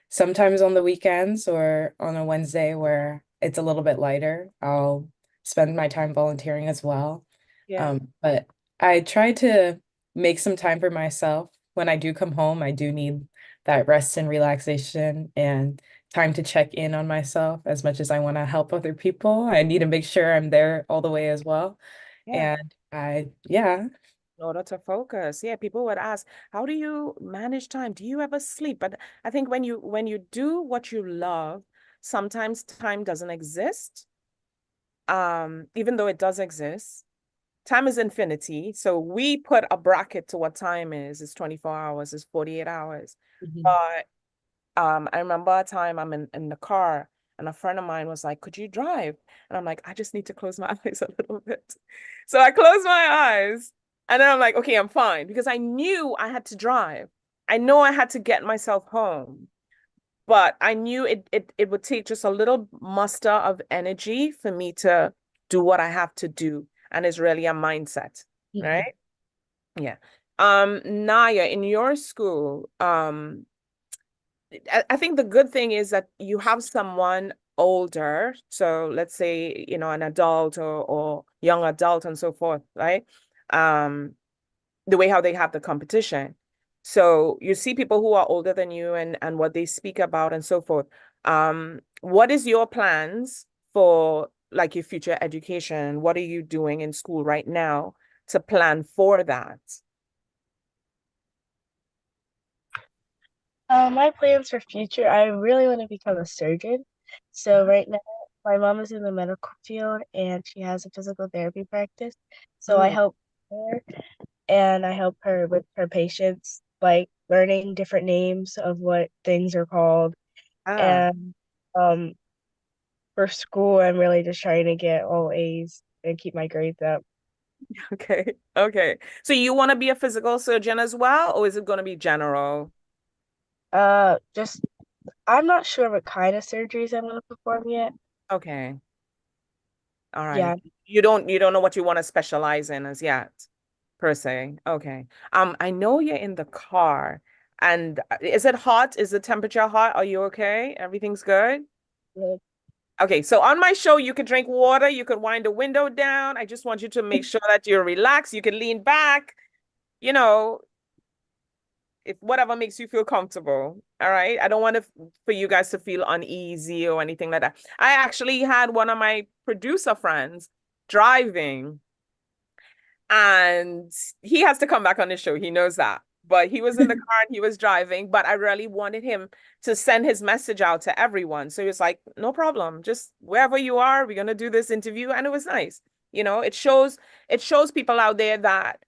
Sometimes on the weekends or on a Wednesday where it's a little bit lighter, I'll spend my time volunteering as well. But I try to make some time for myself. When I do come home, I do need that rest and relaxation and time to check in on myself as much as I want to help other people. I need to make sure I'm there all the way as well. And yeah.
In order to focus. Yeah, people would ask, how do you manage time? Do you ever sleep? But I think when you do what you love, sometimes time doesn't exist. Even though it does exist. Time is infinity. So we put a bracket to what time is. It's 24 hours, it's 48 hours. But I remember a time I'm in the car and a friend of mine was like, could you drive? And I'm like, I just need to close my eyes a little bit. So I closed my eyes and then I'm like, okay, I'm fine, because I knew I had to drive. I know I had to get myself home, but I knew it would take just a little muster of energy for me to do what I have to do. And it's really a mindset, right? Yeah. Naya, in your school, I think the good thing is that you have someone older. So let's say, an adult or young adult and so forth, right? The way how they have the competition. So you see people who are older than you and what they speak about and so forth. What is your plans for like your future education? What are you doing in school right now to plan for that?
My plans for future, I really want to become a surgeon. So right now, my mom is in the medical field and she has a physical therapy practice. So I help her and I help her with her patients, like learning different names of what things are called. And for school, I'm really just trying to get all A's and keep my grades up.
Okay. So you want to be a physical surgeon as well, or is it going to be general?
Just I'm not sure what kind of surgeries I want to perform yet.
Okay. All right.
Yeah.
You don't know what you want to specialize in as yet. per se. Okay. I know you're in the car, and is it hot? Is the temperature hot? Are you okay? Everything's good?
Good.
Okay, so on my show, you can drink water, you can wind the window down. I just want you to make sure that you're relaxed. You can lean back, you know, if whatever makes you feel comfortable. All right. I don't want for you guys to feel uneasy or anything like that. I actually had one of my producer friends driving, and he has to come back on the show. He knows that. But he was in the car and he was driving, but I really wanted him to send his message out to everyone. So he was like, no problem. Just wherever you are, we're gonna do this interview. And it was nice. It shows people out there that,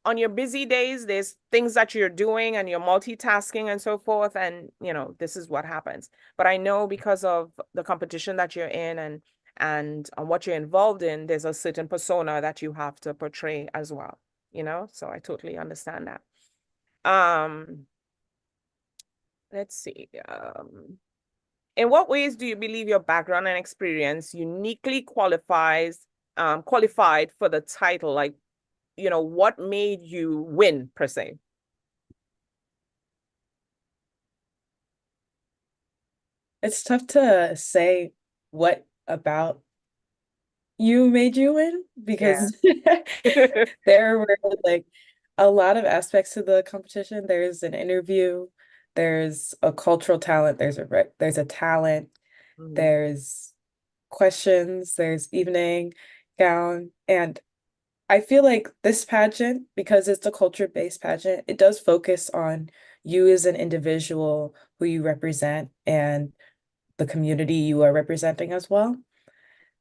on your busy days, there's things that you're doing and you're multitasking and so forth. And, this is what happens. But I know because of the competition that you're in and what you're involved in, there's a certain persona that you have to portray as well, so I totally understand that. Let's see. In what ways do you believe your background and experience uniquely qualified for the title? Like, what made you win per se?
It's tough to say what about you made you win because there were like a lot of aspects to the competition. There's an interview, there's a cultural talent, there's a talent, there's questions, there's evening gown, and I feel like this pageant, because it's a culture-based pageant, it does focus on you as an individual, who you represent, and the community you are representing as well.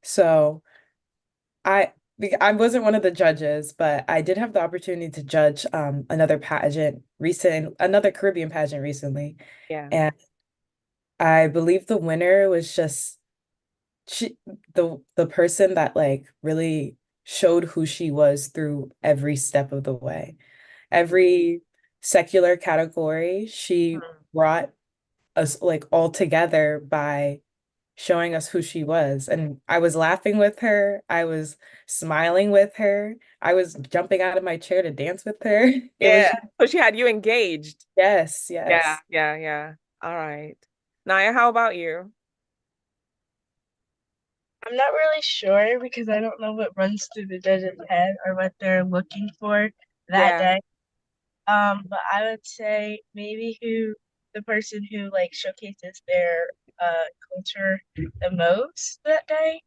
So I wasn't one of the judges, but I did have the opportunity to judge another Caribbean pageant recently.
Yeah.
And I believe the winner was just the person that like really showed who she was through every step of the way. Every secular category, she brought us like all together by showing us who she was. And I was laughing with her. I was smiling with her. I was jumping out of my chair to dance with her.
Yeah. So she had you engaged.
Yes.
Yeah. All right. Naya, how about you?
I'm not really sure because I don't know what runs through the judge's head or what they're looking for that day. But I would say maybe the person who like showcases their culture the most that day,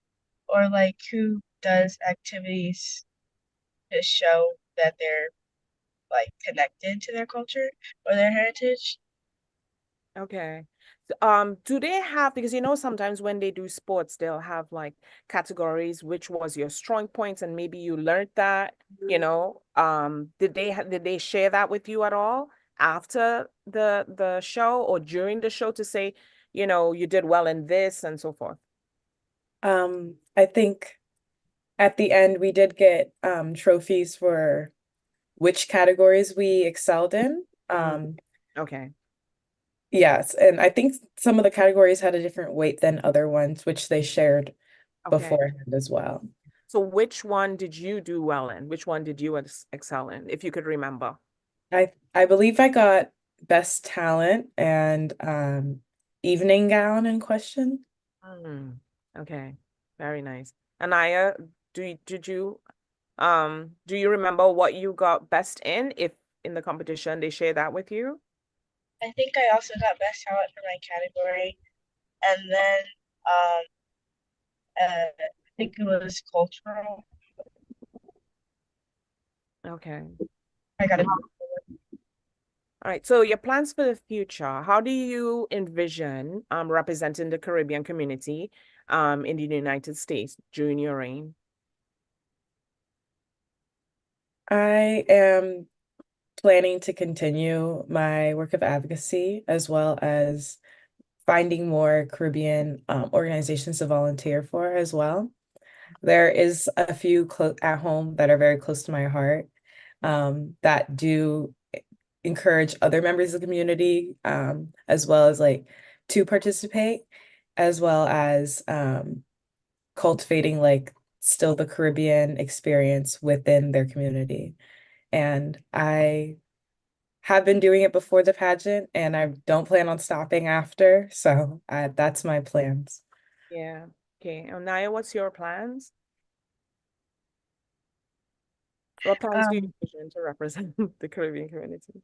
or like who does activities to show that they're like connected to their culture or their heritage.
Okay. Do they have, because sometimes when they do sports, they'll have like categories, which was your strong points, and maybe you learned that, did they share that with you at all after the show or during the show to say, you did well in this and so forth?
I think at the end we did get trophies for which categories we excelled in.
Okay.
Yes, and I think some of the categories had a different weight than other ones, which they shared beforehand as well.
So which one did you do well in? Which one did you excel in, if you could remember?
I believe I got best talent and evening gown in question.
Okay, very nice. Anaya, do you remember what you got best in, if in the competition they share that with you?
I think I also got best talent for my category, and then I think it was cultural.
Okay.
I got it.
All right. So your plans for the future, how do you envision representing the Caribbean community in the United States during your reign?
I am planning to continue my work of advocacy as well as finding more Caribbean organizations to volunteer for as well. There is a few at home that are very close to my heart that do encourage other members of the community as well as like to participate, as well as cultivating like still the Caribbean experience within their community. And I have been doing it before the pageant, and I don't plan on stopping after. So that's my plans.
Yeah. Okay. And Naya, what's your plans? What plans do you envision to represent the Caribbean community?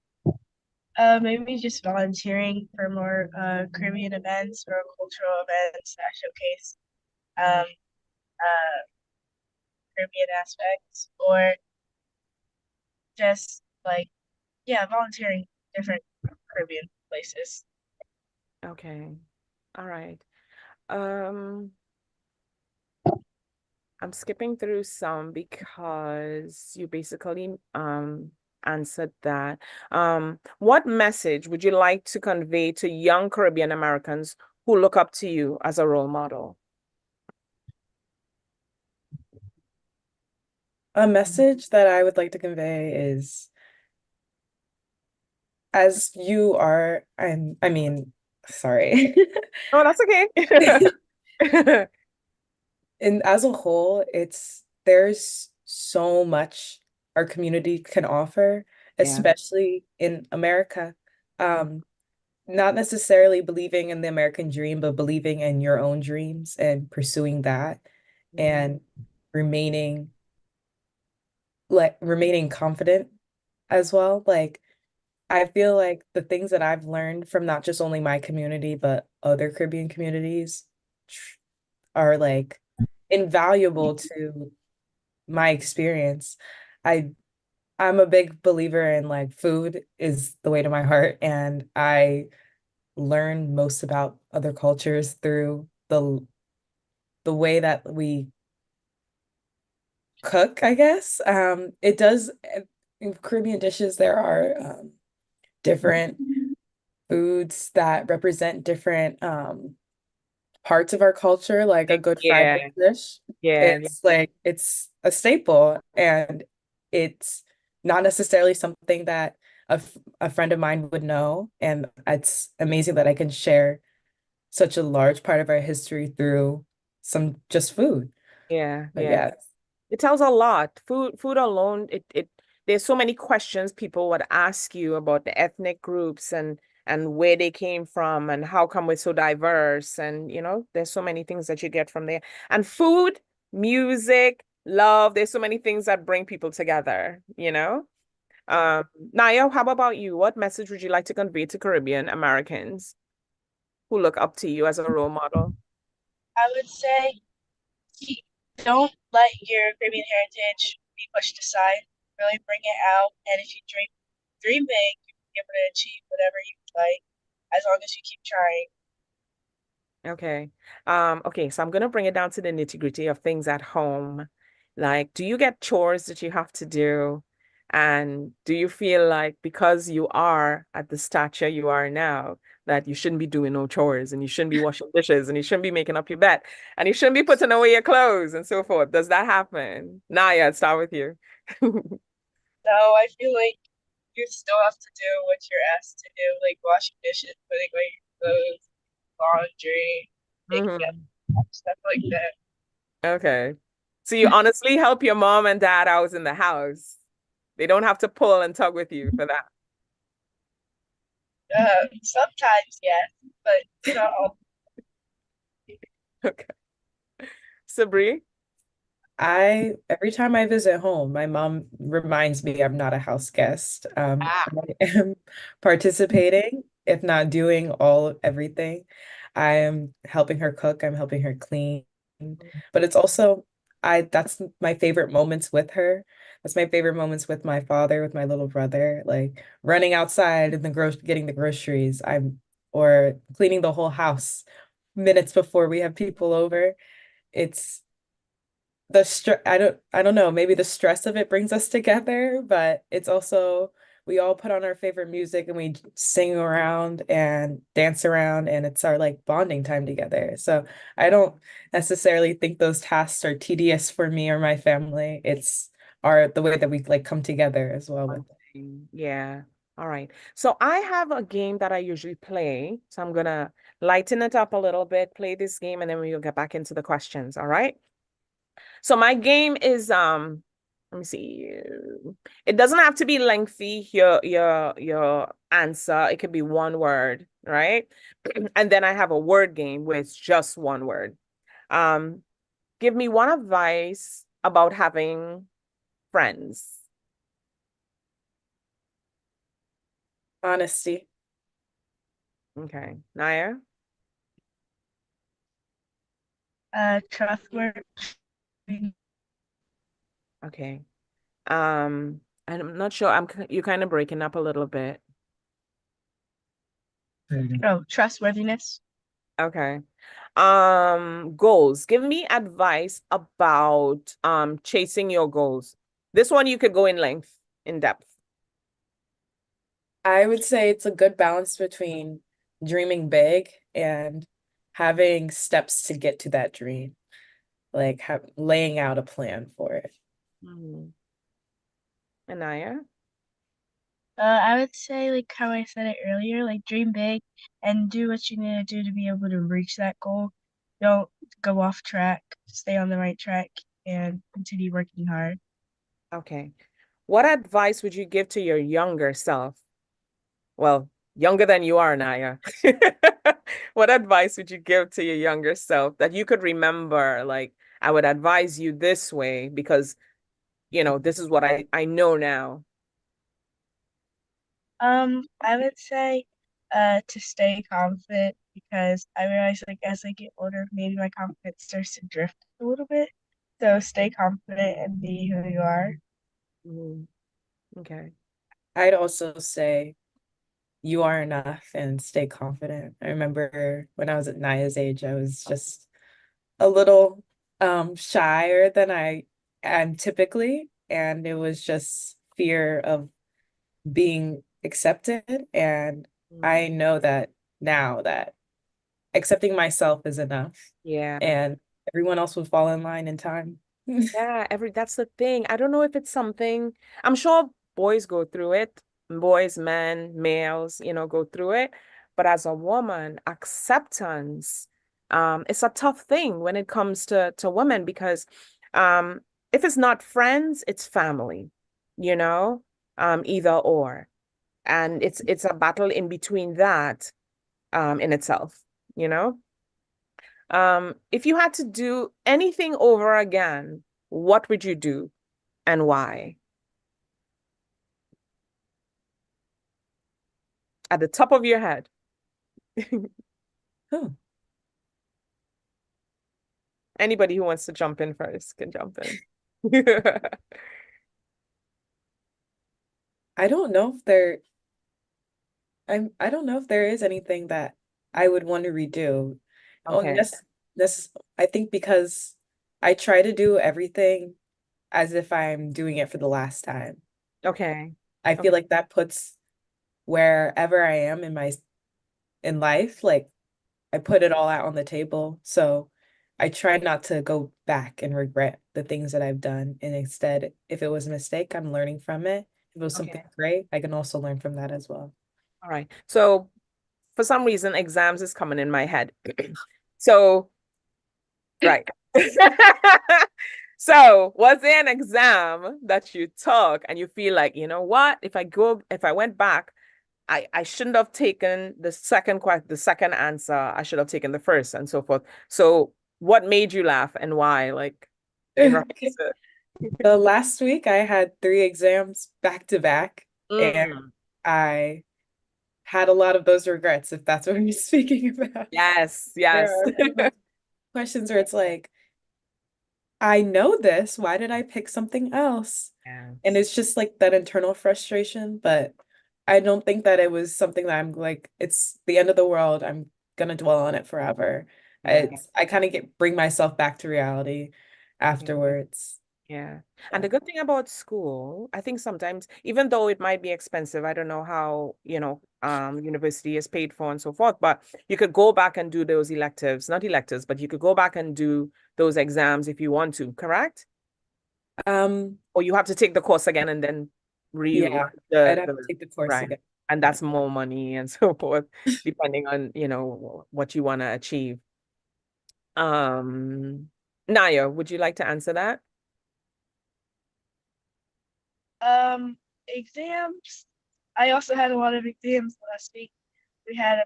Maybe just volunteering for more Caribbean events or cultural events that showcase uh, Caribbean aspects, or just like, yeah, volunteering different Caribbean places.
Okay. All right. Um, I'm skipping through some because you basically answered that. What message would you like to convey to young Caribbean Americans who look up to you as a role model?
A message that I would like to convey is, as you are, I mean, sorry.
Oh, that's okay.
And as a whole, there's so much our community can offer,
Yeah.
especially in America. Not necessarily believing in the American dream, but believing in your own dreams and pursuing that, and remaining remaining confident as well. Like, I feel like the things that I've learned from not just only my community, but other Caribbean communities are like invaluable to my experience. I I'm a big believer in like food is the way to my heart, and I learn most about other cultures through the way that we cook, I guess. It does in Caribbean dishes, there are different foods that represent different parts of our culture, like a good fried
Yeah.
dish.
Yeah.
It's like it's a staple, and it's not necessarily something that a friend of mine would know. And it's amazing that I can share such a large part of our history through some just food.
Yeah.
But
Yeah.
yeah.
It tells a lot. Food alone, there's so many questions people would ask you about the ethnic groups and where they came from and how come we're so diverse. And there's so many things that you get from there. And food, music, love, there's so many things that bring people together. Naya, how about you? What message would you like to convey to Caribbean Americans who look up to you as a role model?
I would say don't let your Caribbean heritage be pushed aside. Really bring it out, and if you dream big, you'll be able to achieve whatever you like, as long as you keep trying.
Okay. Okay, so I'm gonna bring it down to the nitty-gritty of things at home. Like, do you get chores that you have to do? And do you feel like because you are at the stature you are now, that you shouldn't be doing no chores and you shouldn't be washing dishes and you shouldn't be making up your bed and you shouldn't be putting away your clothes and so forth? Does that happen? Naya, I'll start with you.
No, I feel like you still have to do what you're asked to do, like washing dishes, putting away your clothes, laundry, making up
Mhm.
stuff like that.
Okay. So you honestly help your mom and dad out in the house. They don't have to pull and tug with you for that.
Sometimes, yes, but not all.
Okay. Sabri?
Every time I visit home, my mom reminds me I'm not a house guest. I am participating, if not doing all of everything. I am helping her cook, I'm helping her clean. But it's also that's my favorite moments with her. That's my favorite moments with my father, with my little brother, like running outside and getting the groceries. Or cleaning the whole house minutes before we have people over. It's the stress. I don't know, maybe the stress of it brings us together, but it's also we all put on our favorite music and we sing around and dance around, and it's our like bonding time together. So I don't necessarily think those tasks are tedious for me or my family. It's our the way that we like come together as well with
Yeah. All right. So I have a game that I usually play. So I'm gonna lighten it up a little bit, play this game, and then we'll get back into the questions. All right. So my game is Let me see. It doesn't have to be lengthy, your answer. It could be one word, right? And then I have a word game where it's just one word. Give me one advice about having friends.
Honesty.
Okay. Naya?
Trustworthy.
Okay. I'm not sure. You're kind of breaking up a little bit.
Oh, trustworthiness.
Okay. Goals. Give me advice about chasing your goals. This one you could go in length, in depth.
I would say it's a good balance between dreaming big and having steps to get to that dream, like laying out a plan for it.
Anaya?
I would say like how I said it earlier, like dream big and do what you need to do to be able to reach that goal. Don't go off track, stay on the right track and continue working hard.
Okay. What advice would you give to your younger self? Well, younger than you are, Naya. What advice would you give to your younger self that you could remember? Like, I would advise you this way because, this is what I know now.
I would say to stay confident because I realize like as I get older, maybe my confidence starts to drift a little bit. So stay confident and be who you are.
Okay.
I'd also say you are enough and stay confident. I remember when I was at Naya's age, I was just a little shyer than I am typically, and it was just fear of being accepted. And I know that now that accepting myself is enough.
Yeah.
And everyone else will fall in line in time.
Yeah, that's the thing. I don't know if it's something, I'm sure boys go through it, boys, men, males, go through it. But as a woman, acceptance, it's a tough thing when it comes to women because if it's not friends, it's family, either or. And it's a battle in between that in itself, you know? If you had to do anything over again, what would you do and why? At the top of your head.
Oh.
Anybody who wants to jump in first can jump in.
I don't know if I don't know if there is anything that I would want to redo. Oh,
Okay.
this I think because I try to do everything as if I'm doing it for the last time.
Okay.
I feel like that puts wherever I am in life, like I put it all out on the table. So I try not to go back and regret the things that I've done. And instead, if it was a mistake, I'm learning from it. If it was something great, I can also learn from that as well.
All right. So for some reason, exams is coming in my head. So, right. So, was there an exam that you took and you feel like, you know what? If I went back, I shouldn't have taken the second answer. I should have taken the first and so forth. So, what made you laugh and why? Like, in reference to
The last week I had 3 exams back to back, and
Mm.
I had a lot of those regrets, if that's what you're speaking about.
Yes,
There
yes.
are some questions where it's like, I know this, why did I pick something else? And it's just like that internal frustration, but I don't think that it was something that I'm like, it's the end of the world. I'm gonna dwell on it forever.
Yeah.
I kind of bring myself back to reality afterwards.
Yeah. And the good thing about school, I think sometimes, even though it might be expensive, I don't know how, university is paid for and so forth, but you could go back and do those electives, not electives, but you could go back and do those exams if you want to, correct? Or you have to take the course again and then
Yeah,
the,
I'd have to
the
take the course
right.
again.
And that's more money and so forth, depending on, what you want to achieve. Naya, would you like to answer that?
Exams. I also had a lot of exams last week. I had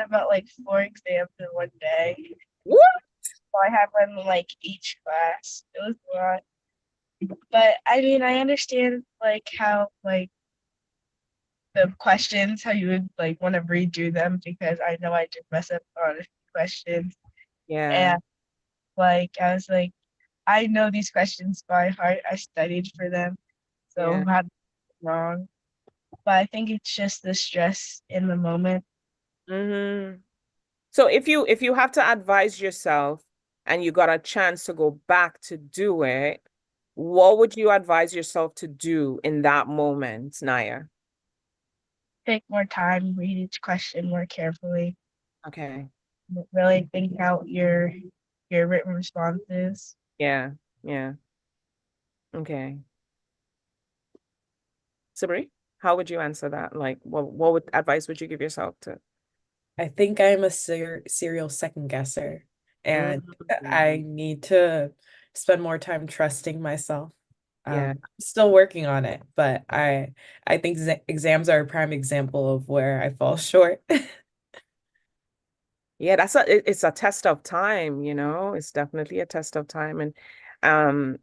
about like 4 exams in one day.
What?
So I had one like each class. It was a lot. But I mean, I understand like how like the questions, how you would like want to redo them because I know I did mess up on a few questions.
Yeah.
And like I was like, I know these questions by heart. I studied for them. So
Yeah.
I'm not wrong. But I think it's just the stress in the moment.
Mm-hmm. So if you have to advise yourself and you got a chance to go back to do it, what would you advise yourself to do in that moment, Naya?
Take more time, read each question more carefully,
Okay.
really think out your written responses.
Yeah. Yeah. Okay. Sabri, how would you answer that? Like, what would advice would you give yourself to?
I think I'm a serial second guesser, and I
Mhm.
need to spend more time trusting myself.
Yeah.
I'm still working on it, but I think exams are a prime example of where I fall short.
Yeah, it's a test of time, you know. It's definitely a test of time. And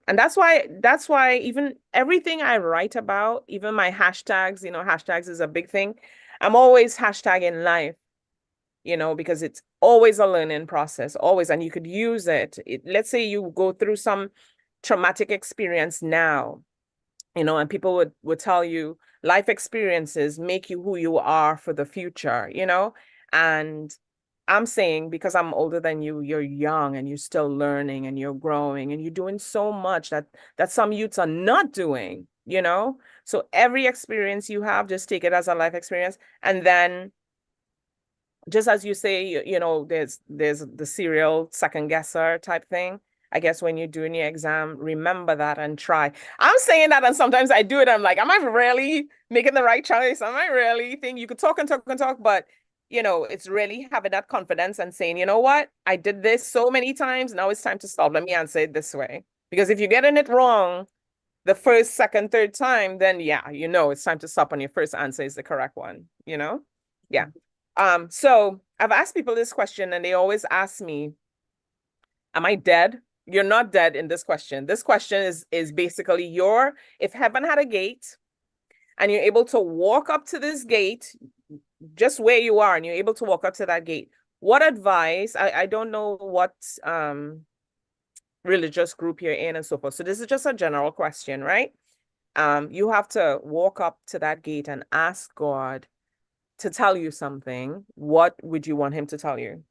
that's why even everything I write about, even my hashtags, you know, hashtags is a big thing. I'm always hashtagging life, you know, because it's always a learning process, always, and you could use it. Let's say you go through some traumatic experience now, you know, and people would tell you life experiences make you who you are for the future, you know. And I'm saying because I'm older than you, you're young and you're still learning and you're growing and you're doing so much that some youths are not doing, you know. So every experience you have, just take it as a life experience. And then just as you say, you know, there's the serial second guesser type thing. I guess when you're doing your exam, remember that and try. I'm saying that, and sometimes I do it. I'm like, am I really making the right choice? Am I really think you could talk and talk and talk, but you know, it's really having that confidence and saying, you know what, I did this so many times. Now it's time to stop. Let me answer it this way. Because if you're getting it wrong the first, second, third time, then yeah, you know, it's time to stop on your first answer is the correct one, you know? Yeah. So I've asked people this question and they always ask me, am I dead? You're not dead in this question. This question is basically if heaven had a gate and you're able to walk up to this gate, just where you are, and you're able to walk up to that gate, what advice, I don't know what religious group you're in and so forth. So this is just a general question, right? You have to walk up to that gate and ask God to tell you something. What would you want him to tell you?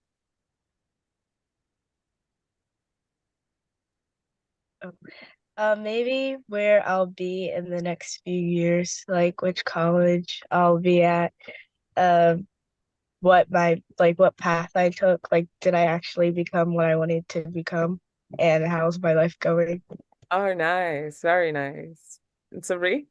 Maybe where I'll be in the next few years, like which college I'll be at, what what path I took, like did I actually become what I wanted to become, and how's my life going?
Oh, nice. Very nice. And Sabri?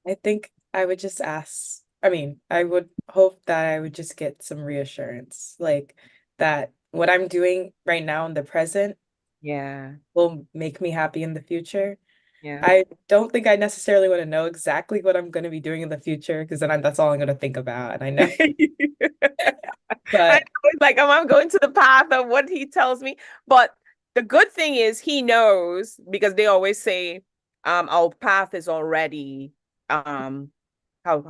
I think I would just ask, I mean, I would hope that I would just get some reassurance, like that what I'm doing right now in the present
Yeah.
will make me happy in the future.
Yeah.
I don't think I necessarily want to know exactly what I'm going to be doing in the future because then that's all I'm going to think about. And I know,
I
but
know, it's like, I'm going to the path of what he tells me. But the good thing is he knows because they always say, our path is already, how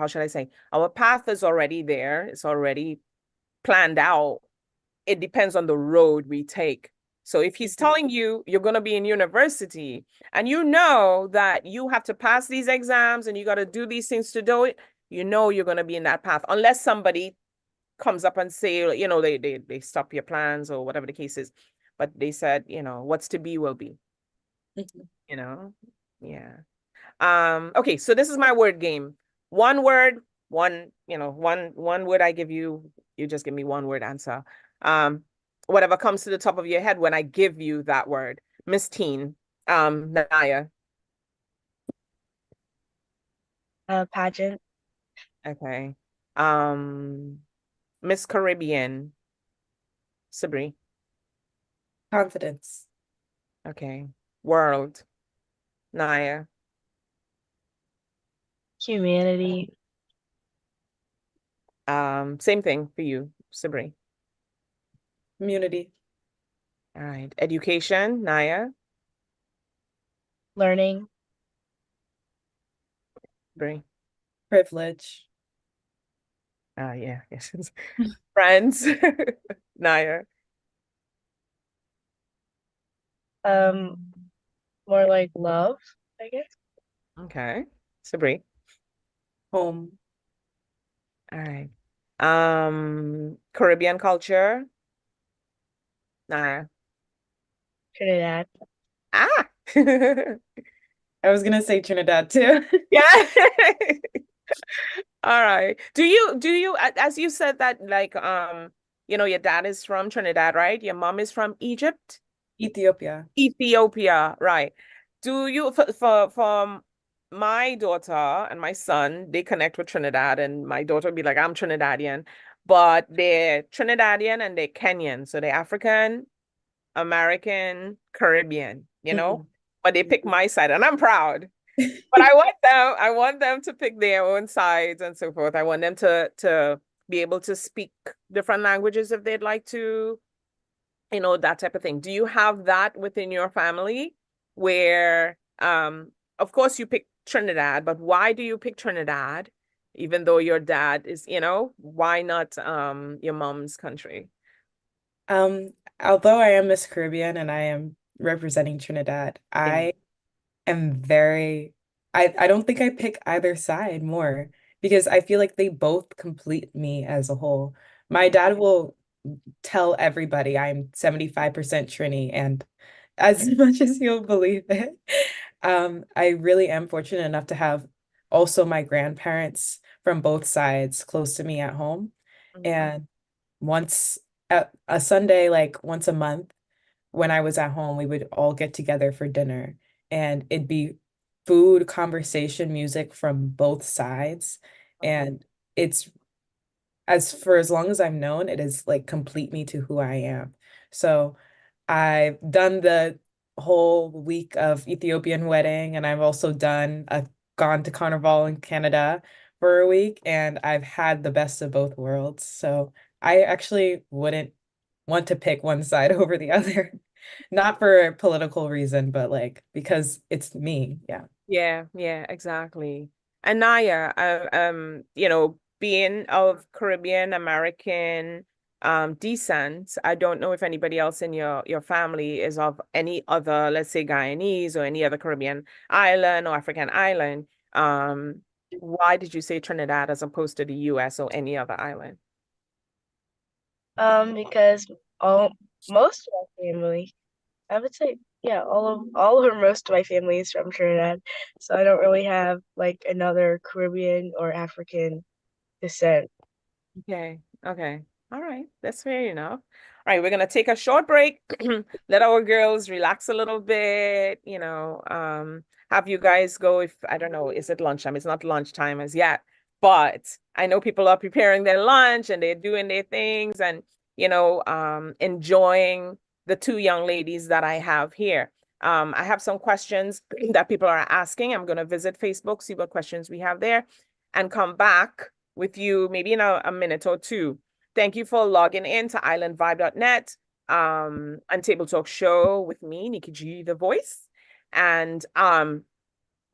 should I say? Our path is already there. It's already planned out. It depends on the road we take. So if he's telling you you're going to be in university and you know that you have to pass these exams and you got to do these things to do it, you know you're going to be in that path unless somebody comes up and say, you know, they stop your plans or whatever the case is. But they said, you know, what's to be will be, you know? Yeah. Okay, so this is my word game. One word, one word I give you, you just give me one word answer. Whatever comes to the top of your head when I give you that word. Miss Teen, Naya.
Pageant.
Okay. Um, Miss Caribbean, Sabri.
confidence.
Okay. World, Naya.
Humanity.
Same thing for you, Sabrine.
Community.
All right. Education, Naya.
Learning.
Sabrine.
Privilege.
Yeah, yes. Friends, Naya.
More like love, I guess.
Okay. Sabrine.
Home.
All right. Caribbean culture, Naya.
Trinidad.
Ah.
I was gonna say Trinidad too.
Yeah. All right. Do you as you said that like your dad is from Trinidad, right? Your mom is from Egypt?
Ethiopia.
Ethiopia, right. Do you for my daughter and my son, they connect with Trinidad, and my daughter would be like, I'm Trinidadian, but they're Trinidadian and they're Kenyan. So they're African, American, Caribbean, but they pick my side and I'm proud. But I want them to pick their own sides and so forth. I want them to be able to speak different languages if they'd like to, that type of thing. Do you have that within your family where, of course you pick Trinidad, but why do you pick Trinidad, even though your dad is, why not your mom's country?
Although I am Miss Caribbean and I am representing Trinidad, I am I don't think I pick either side more because I feel like they both complete me as a whole. My dad will tell everybody I'm 75% Trini, and as much as you'll believe it, I really am fortunate enough to have also my grandparents from both sides close to me at home. And once at a Sunday, like once a month, when I was at home, we would all get together for dinner and it'd be food, conversation, music from both sides. And it's as long as I've known, it is like complete me to who I am. So I've done the whole week of Ethiopian wedding, and I've also gone to Carnival in Canada for a week, and I've had the best of both worlds. So I actually wouldn't want to pick one side over the other. Not for a political reason, but like because it's me. Yeah.
Yeah, exactly. And Naya, being of Caribbean American descent, I don't know if anybody else in your family is of any other, let's say Guyanese or any other Caribbean island or African island. Why did you say Trinidad as opposed to the US or any other island?
Because most of my family, I would say, yeah, all or most of my family is from Trinidad, so I don't really have like another Caribbean or African descent.
Okay. All right. That's fair enough. All right, we're gonna take a short break. Let our girls relax a little bit, have you guys go if I don't know, is it lunchtime? It's not lunchtime as yet, but I know people are preparing their lunch and they're doing their things and enjoying the two young ladies that I have here. I have some questions that people are asking. I'm gonna visit Facebook, see what questions we have there, and come back with you maybe in a minute or two. Thank you for logging in to islandvibe.net and Table Talk Show with me, Nikki G, the voice. And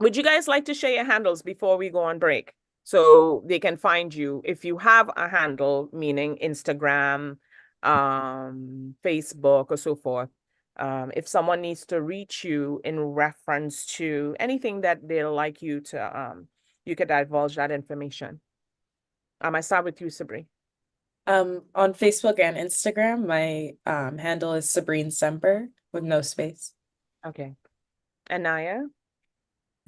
would you guys like to share your handles before we go on break so they can find you if you have a handle, meaning Instagram, Facebook, or so forth? If someone needs to reach you in reference to anything that they'll like you to, you could divulge that information. I start with you, Sabrine.
On Facebook and Instagram, my handle is Sabrine Semper with no space.
Okay. And Naya?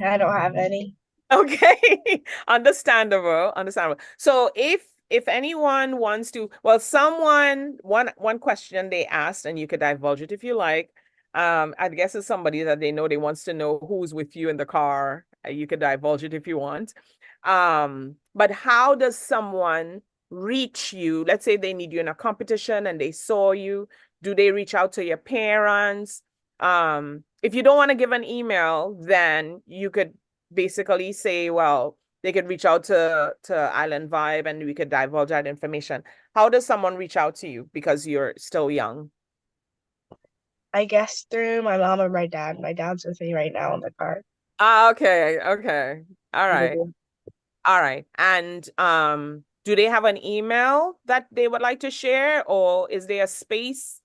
I don't have any.
Okay. Understandable. So if anyone wants to, well, one question they asked, and you could divulge it if you like. I guess it's somebody that they know they wants to know who's with you in the car. You could divulge it if you want. But how does someone reach you? Let's say they need you in a competition and they saw you. Do they reach out to your parents? If you don't want to give an email, then you could basically say, well, they could reach out to Island Vibe and we could divulge that information. How does someone reach out to you because you're still young?
I guess through my mom or my dad. My dad's with me right now in the car.
Okay. All right. All right. And do they have an email that they would like to share, or is there a space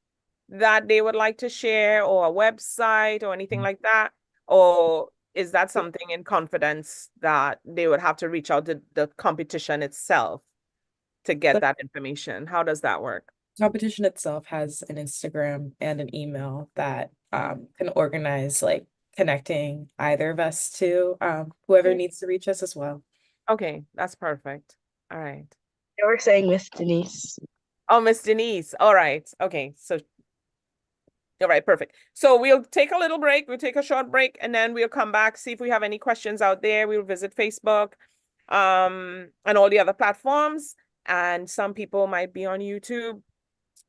that they would like to share, or a website or anything like that? Or is that something in confidence that they would have to reach out to the competition itself to get that information? How does that work?
Competition itself has an Instagram and an email that can organize like connecting either of us to whoever needs to reach us as well.
Okay, that's perfect. All right.
They were saying Miss Denise.
Oh, Miss Denise. All right. Okay. So, all right, perfect. So we'll take a little break. We'll take a short break and then we'll come back, see if we have any questions out there. We'll visit Facebook and all the other platforms. And some people might be on YouTube.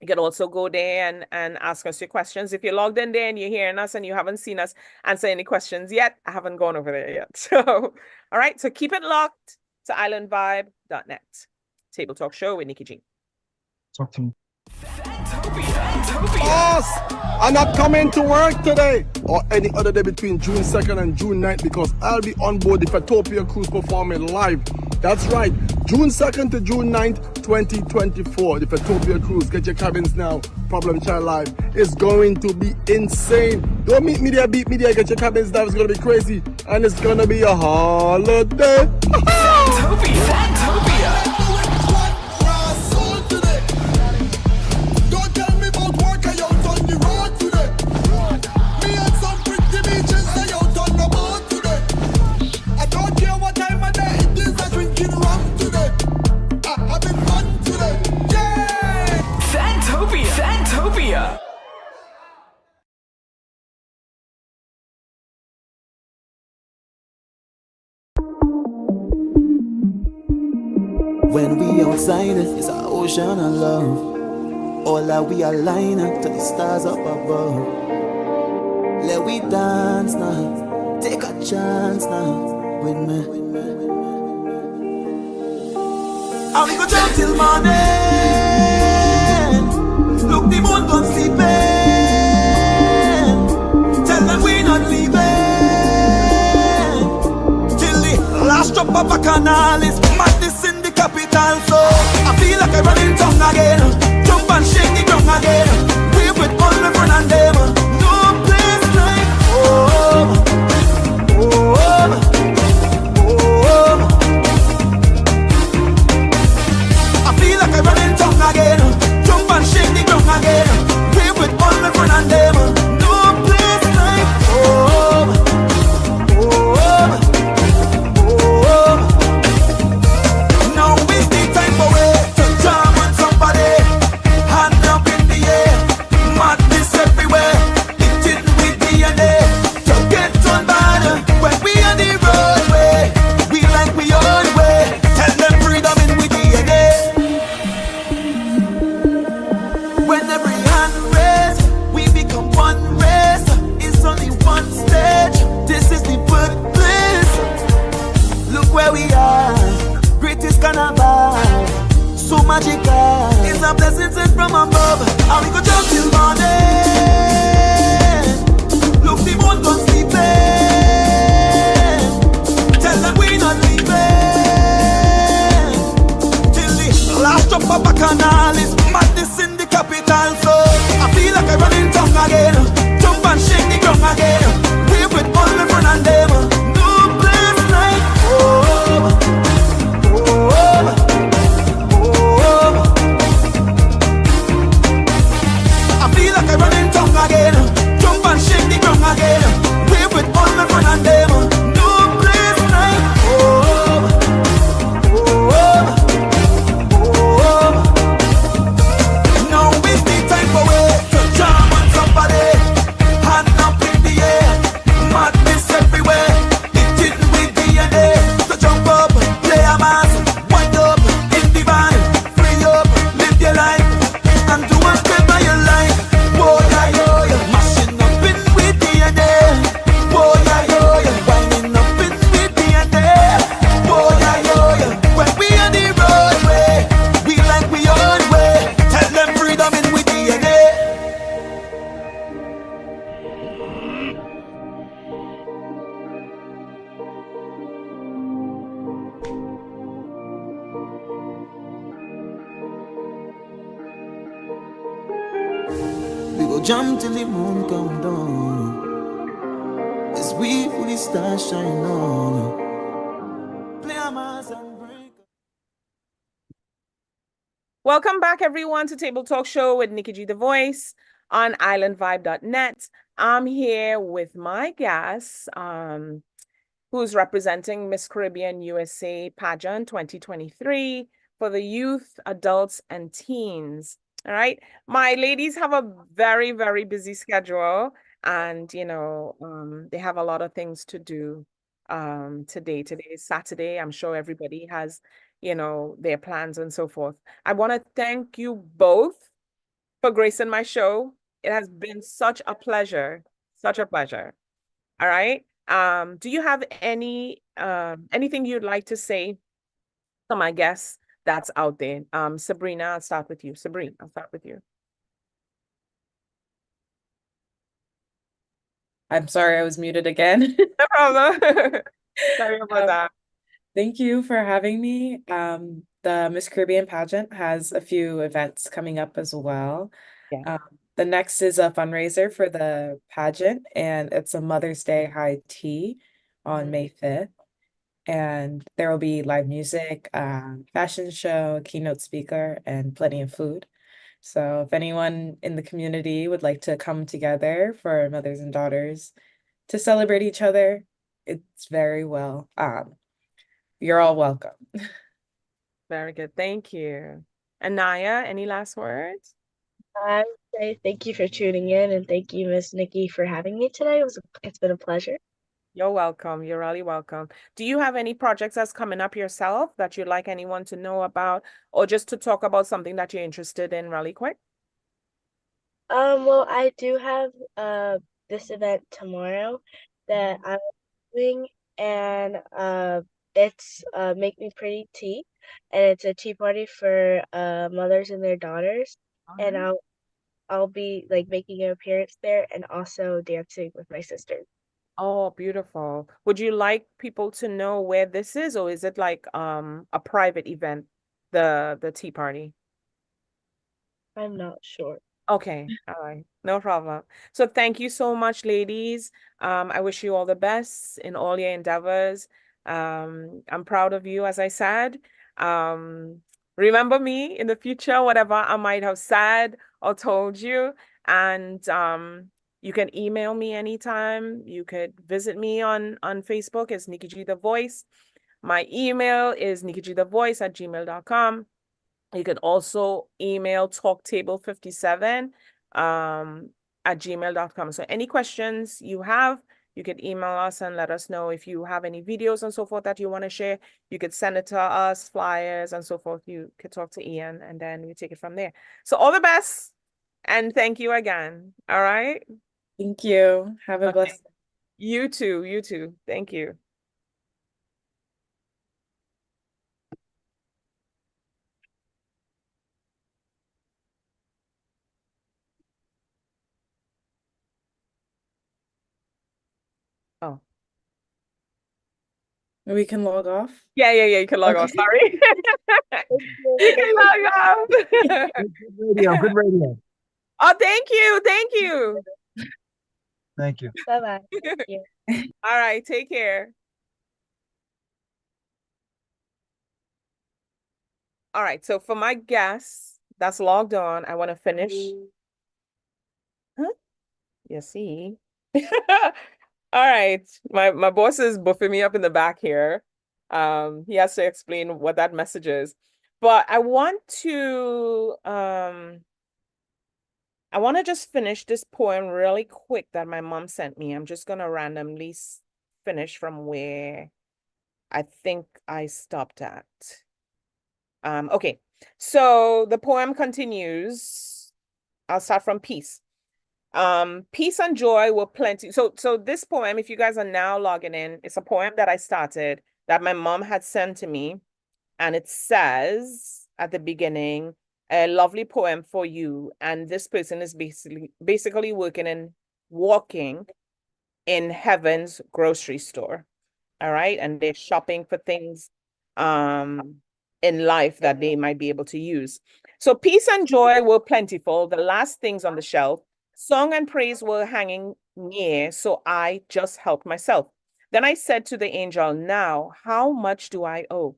You can also go there and ask us your questions. If you're logged in there and you're hearing us and you haven't seen us answer any questions yet, I haven't gone over there yet. So, all right. So keep it locked to islandvibe.net. Table Talk Show with Nikki G.
Talk to me. Boss, I'm not coming to work today or any other day between June 2nd and June 9th because I'll be on board the Fatopia cruise performing live. That's right, June 2nd to June 9th, 2024. The Fatopia cruise. Get your cabins now. Problem Child Live is going to be insane. Don't meet me there, beat me there. Get your cabins now. It's going to be crazy. And it's going to be a holiday.
Fantopia. Fantopia.
When we outside, it's an ocean of love. All that we align to the stars up above. Let we dance now, take a chance now with me. And we go jump till morning. Look, the moon gone sleeping. Tell them we not leaving till the last drop of a canal is madness in the capital. So I feel like I run in town again. Jump and shake the ground again. We with all my friends and them. No place like home. Home. Home. I feel like I run in town again. Jump and shake the ground again. We with all my friends and them. No place like home. Home. Home. Now is the time for it to jam on somebody. Hand up in the air. Madness everywhere. It's in with DNA. To get on bad when we on the roadway. We like we own way. Tell them freedom in with DNA. When every hand raised, we become one race. It's only one stage. This is the birthplace. Look where we are. Greatest carnival. So magical. It's a blessing sent from above. And we go jump till morning. Look, the moon gone sleeping. Tell them we not leaving till the last drop of a canal is madness in the capital. So I feel like I run in town again. Jump and shake the ground again. We with all my friends and them. No place like home. Home. Home. I feel like I run in town again. Jump and shake the ground again. We with all my friends and them. No place like home. Home. Home. Now is Go jump till the moon come down. As we who the stars shine on. Play a mass and break.
Welcome back, everyone, to Table Talk Show with Nikki G, the voice on islandvibe.net. I'm here with my guest, who's representing Miss Caribbean USA Pageant 2023 for the youth, adults, and teens. All right. My ladies have a very, very busy schedule, and they have a lot of things to do today. Today is Saturday. I'm sure everybody has their plans and so forth. I want to thank you both for gracing my show. It has been such a pleasure. Such a pleasure. All right. Do you have anything you'd like to say to my guests that's out there? Sabrina, I'll start with you. Sabrina, I'll start with you.
I'm sorry, I was muted again.
No problem. Sorry about that.
Thank you for having me. The Miss Caribbean pageant has a few events coming up as well.
Yeah.
The next is a fundraiser for the pageant, and it's a Mother's Day high tea on May 5th. And there will be live music, fashion show, keynote speaker, and plenty of food. So if anyone in the community would like to come together for mothers and daughters to celebrate each other, it's very well. You're all welcome.
Very good. Thank you. Anaya, any last words?
I would say thank you for tuning in, and thank you, Miss Nikki, for having me today. It's been a pleasure.
You're welcome. You're really welcome. Do you have any projects that's coming up yourself that you'd like anyone to know about, or just to talk about something that you're interested in really quick?
Well, I do have this event tomorrow that I'm doing, and it's Make Me Pretty Tea, and it's a tea party for mothers and their daughters, and I'll be like making an appearance there and also dancing with my sister.
Oh, beautiful. Would you like people to know where this is, or is it like a private event, the tea party?
I'm not sure.
Okay, all right, no problem. So thank you so much, ladies. I wish you all the best in all your endeavors. I'm proud of you, as I said. Remember me in the future, whatever I might have said or told you. And you can email me anytime. You could visit me on Facebook. It's Nikki G the Voice. My email is nikkigthevoice@gmail.com. You could also email talktable57 at gmail.com. So any questions you have, you could email us and let us know. If you have any videos and so forth that you want to share, you could send it to us, flyers and so forth. You could talk to Ian, and then we take it from there. So all the best, and thank you again. All right.
Thank you. Have a blessed day.
You too. You too. Thank you. Oh.
We can log off?
Yeah, you can log off. Sorry. You can log off.
Good radio.
Oh, thank you.
Thank you.
Bye-bye. Thank you.
All right, take care. All right, so for my guests that's logged on, I want to finish. Huh? You see? All right, my boss is buffing me up in the back here. He has to explain what that message is. But I want to just finish this poem really quick that my mom sent me. I'm just gonna randomly finish from where I think I stopped at. Okay, so the poem continues. I'll start from peace. Peace and joy were plenty. So this poem, if you guys are now logging in, it's a poem that I started that my mom had sent to me. And it says at the beginning, a lovely poem for you. And this person is basically walking in heaven's grocery store. All right. And they're shopping for things in life that they might be able to use. So peace and joy were plentiful, the last things on the shelf, Song and praise were hanging near, so I just helped myself. Then I said to the angel, now, how much do I owe?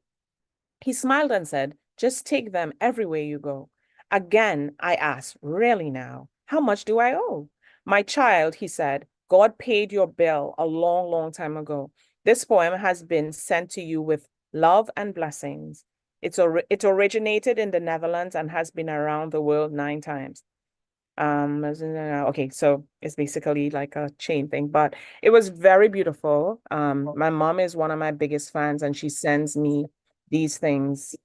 He smiled and said, just take them everywhere you go. Again, I asked, really now, how much do I owe? My child, he said, God paid your bill a long, long time ago. This poem has been sent to you with love and blessings. It originated in the Netherlands and has been around the world 9 times. Okay, so it's basically like a chain thing, but it was very beautiful. My mom is one of my biggest fans, and she sends me these things,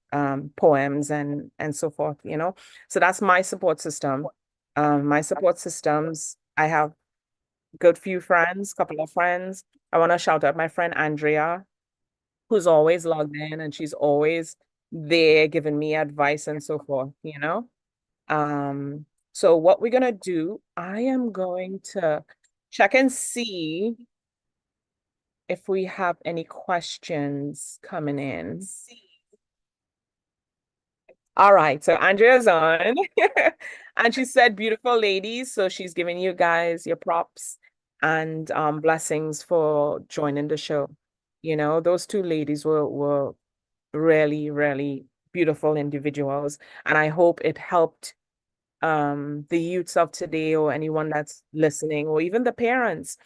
poems and so forth, you know. So that's my support system. My support systems, I have good few friends, couple of friends. I want to shout out my friend Andrea, who's always logged in, and she's always there giving me advice and so forth, you know. So what we're gonna do, I am going to check and see if we have any questions coming in. All right, so Andrea's on. And she said, beautiful ladies. So she's giving you guys your props and blessings for joining the show. You know, those 2 ladies were really, really beautiful individuals. And I hope it helped the youths of today, or anyone that's listening, or even the parents.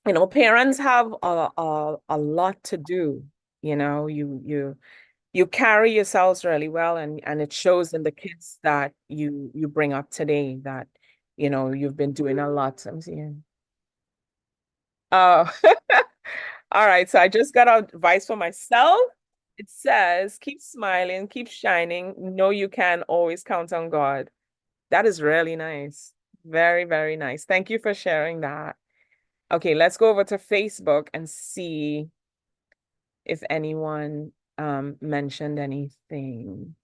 You know, parents have a lot to do. You know, you carry yourselves really well, and it shows in the kids that you bring up today, that, you know, you've been doing a lot. I'm seeing. Oh, all right. So I just got advice for myself. It says, keep smiling, keep shining. Know you can always count on God. That is really nice. Very, very nice. Thank you for sharing that. Okay, let's go over to Facebook and see if anyone mentioned anything.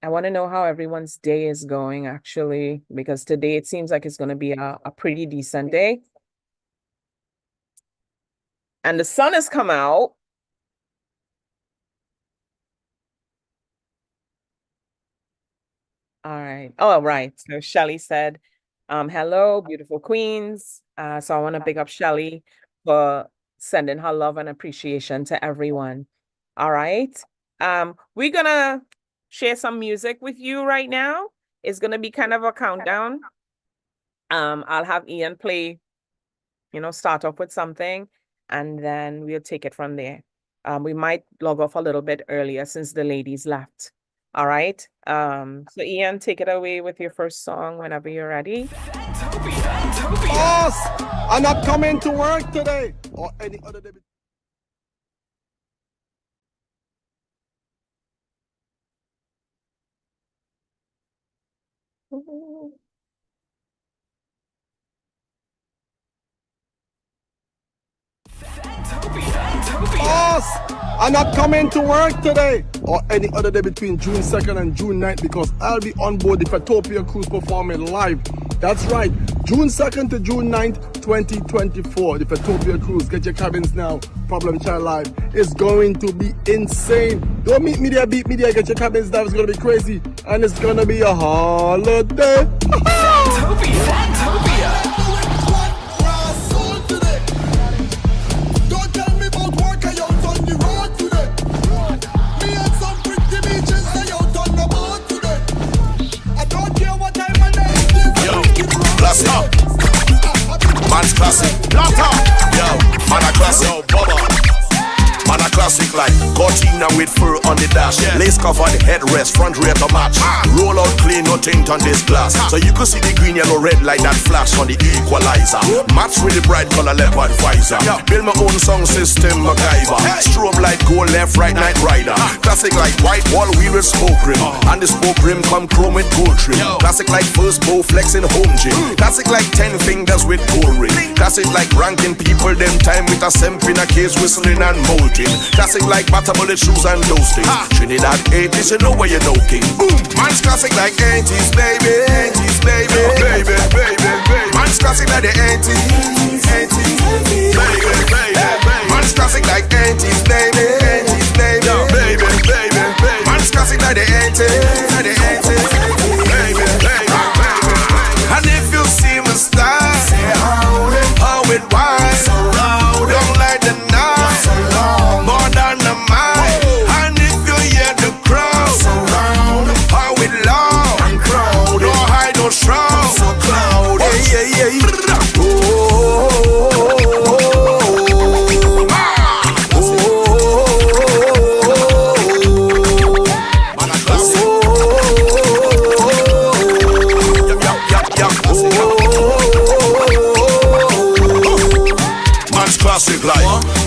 I want to know how everyone's day is going, actually, because today it seems like it's going to be a pretty decent day. And the sun has come out. All right. Oh, right. So Shelly said, hello, beautiful queens. So I want to big up Shelly for sending her love and appreciation to everyone. All right. We're gonna share some music with you right now. It's gonna be kind of a countdown. I'll have Ian play, you know, start off with something, and then we'll take it from there. We might log off a little bit earlier since the ladies left. All right. So Ian, take it away with your first song whenever you're ready.
Boss, I'm not coming to work today or any other day. Boss, I'm not coming to work today or any other day between June 2nd and June 9th because I'll be on board the Fatopia cruise performing live. That's right, June 2nd to June 9th, 2024. The Fatopia cruise. Get your cabins now. Problem Child Live is going to be insane. Don't meet me there, beat me there. Get your cabins now. It's going to be crazy. And it's going to be a holiday. Fatopia.
Classic, man's classic, yo, man a classic, man a classic like Cortina with fur on the dash, lace cover the headrest, front rear to match, roll out clean, no tint on this glass, so you can see the green, yellow, red like that flash on the equalizer, match with the bright color leopard visor, build my own sound system, MacGyver, strobe like gold, left, right, night rider, classic like white wall wheel with spoke rim, and the spoke rim come chrome with gold trim, classic like first bow flex in home gym, classic like 10 fingers with gold ring, classic like ranking people them time with a Semper in a case whistling and molting, classic like butter bullet shoes and those things, Trinidad 80s, you know where you know king, boom, man's classic like 80s baby, 80s baby, baby, baby, baby, man's classic like the 80s, 80s, baby, baby, man's classic like 80s baby, 80s baby, baby, baby, man's classic like the 80s.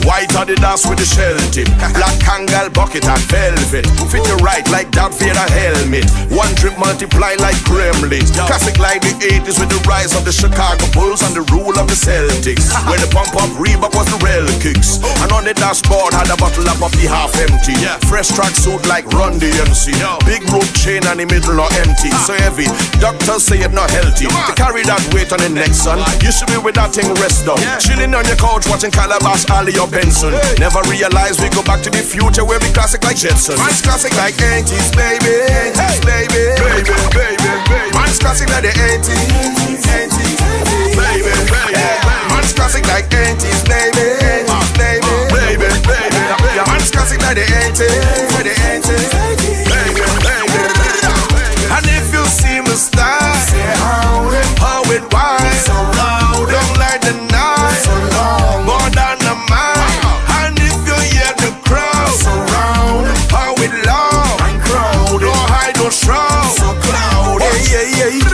White Adidas with the shell tip. Black Kangal bucket and velvet. Fit you right like Darth Vader helmet. One drip multiply like gremlins. Classic like the 80s with the rise of the Chicago Bulls and the rule of the Celtics. Where the pump up Reebok was the rail kicks. And on the dashboard had a bottle up of the half empty. Fresh track suit like Run DMC. Big rope chain and the middle not empty. So heavy, doctors say it not healthy. To carry that weight on the neck, son, you should be with that thing rest down. Chilling on your couch watching Calabash, Ali or Benson. Never realize we go back to the future where we classic like Jetson. Man's classic like 80s, baby. 80s, baby. Baby, baby, baby. Man's classic like the 80s. 80s, baby, baby. Man's classic like 80s, baby. 80s, baby. Baby, baby. Man's classic like the 80s. The 80s, baby, baby. And if you see me style, say how it wise, so loud, don't like the night, so long, more than a mile. And if you hear the crowd, so round, how it loud, and crowd, don't hide, don't shroud, so cloud, yeah, yeah, yeah.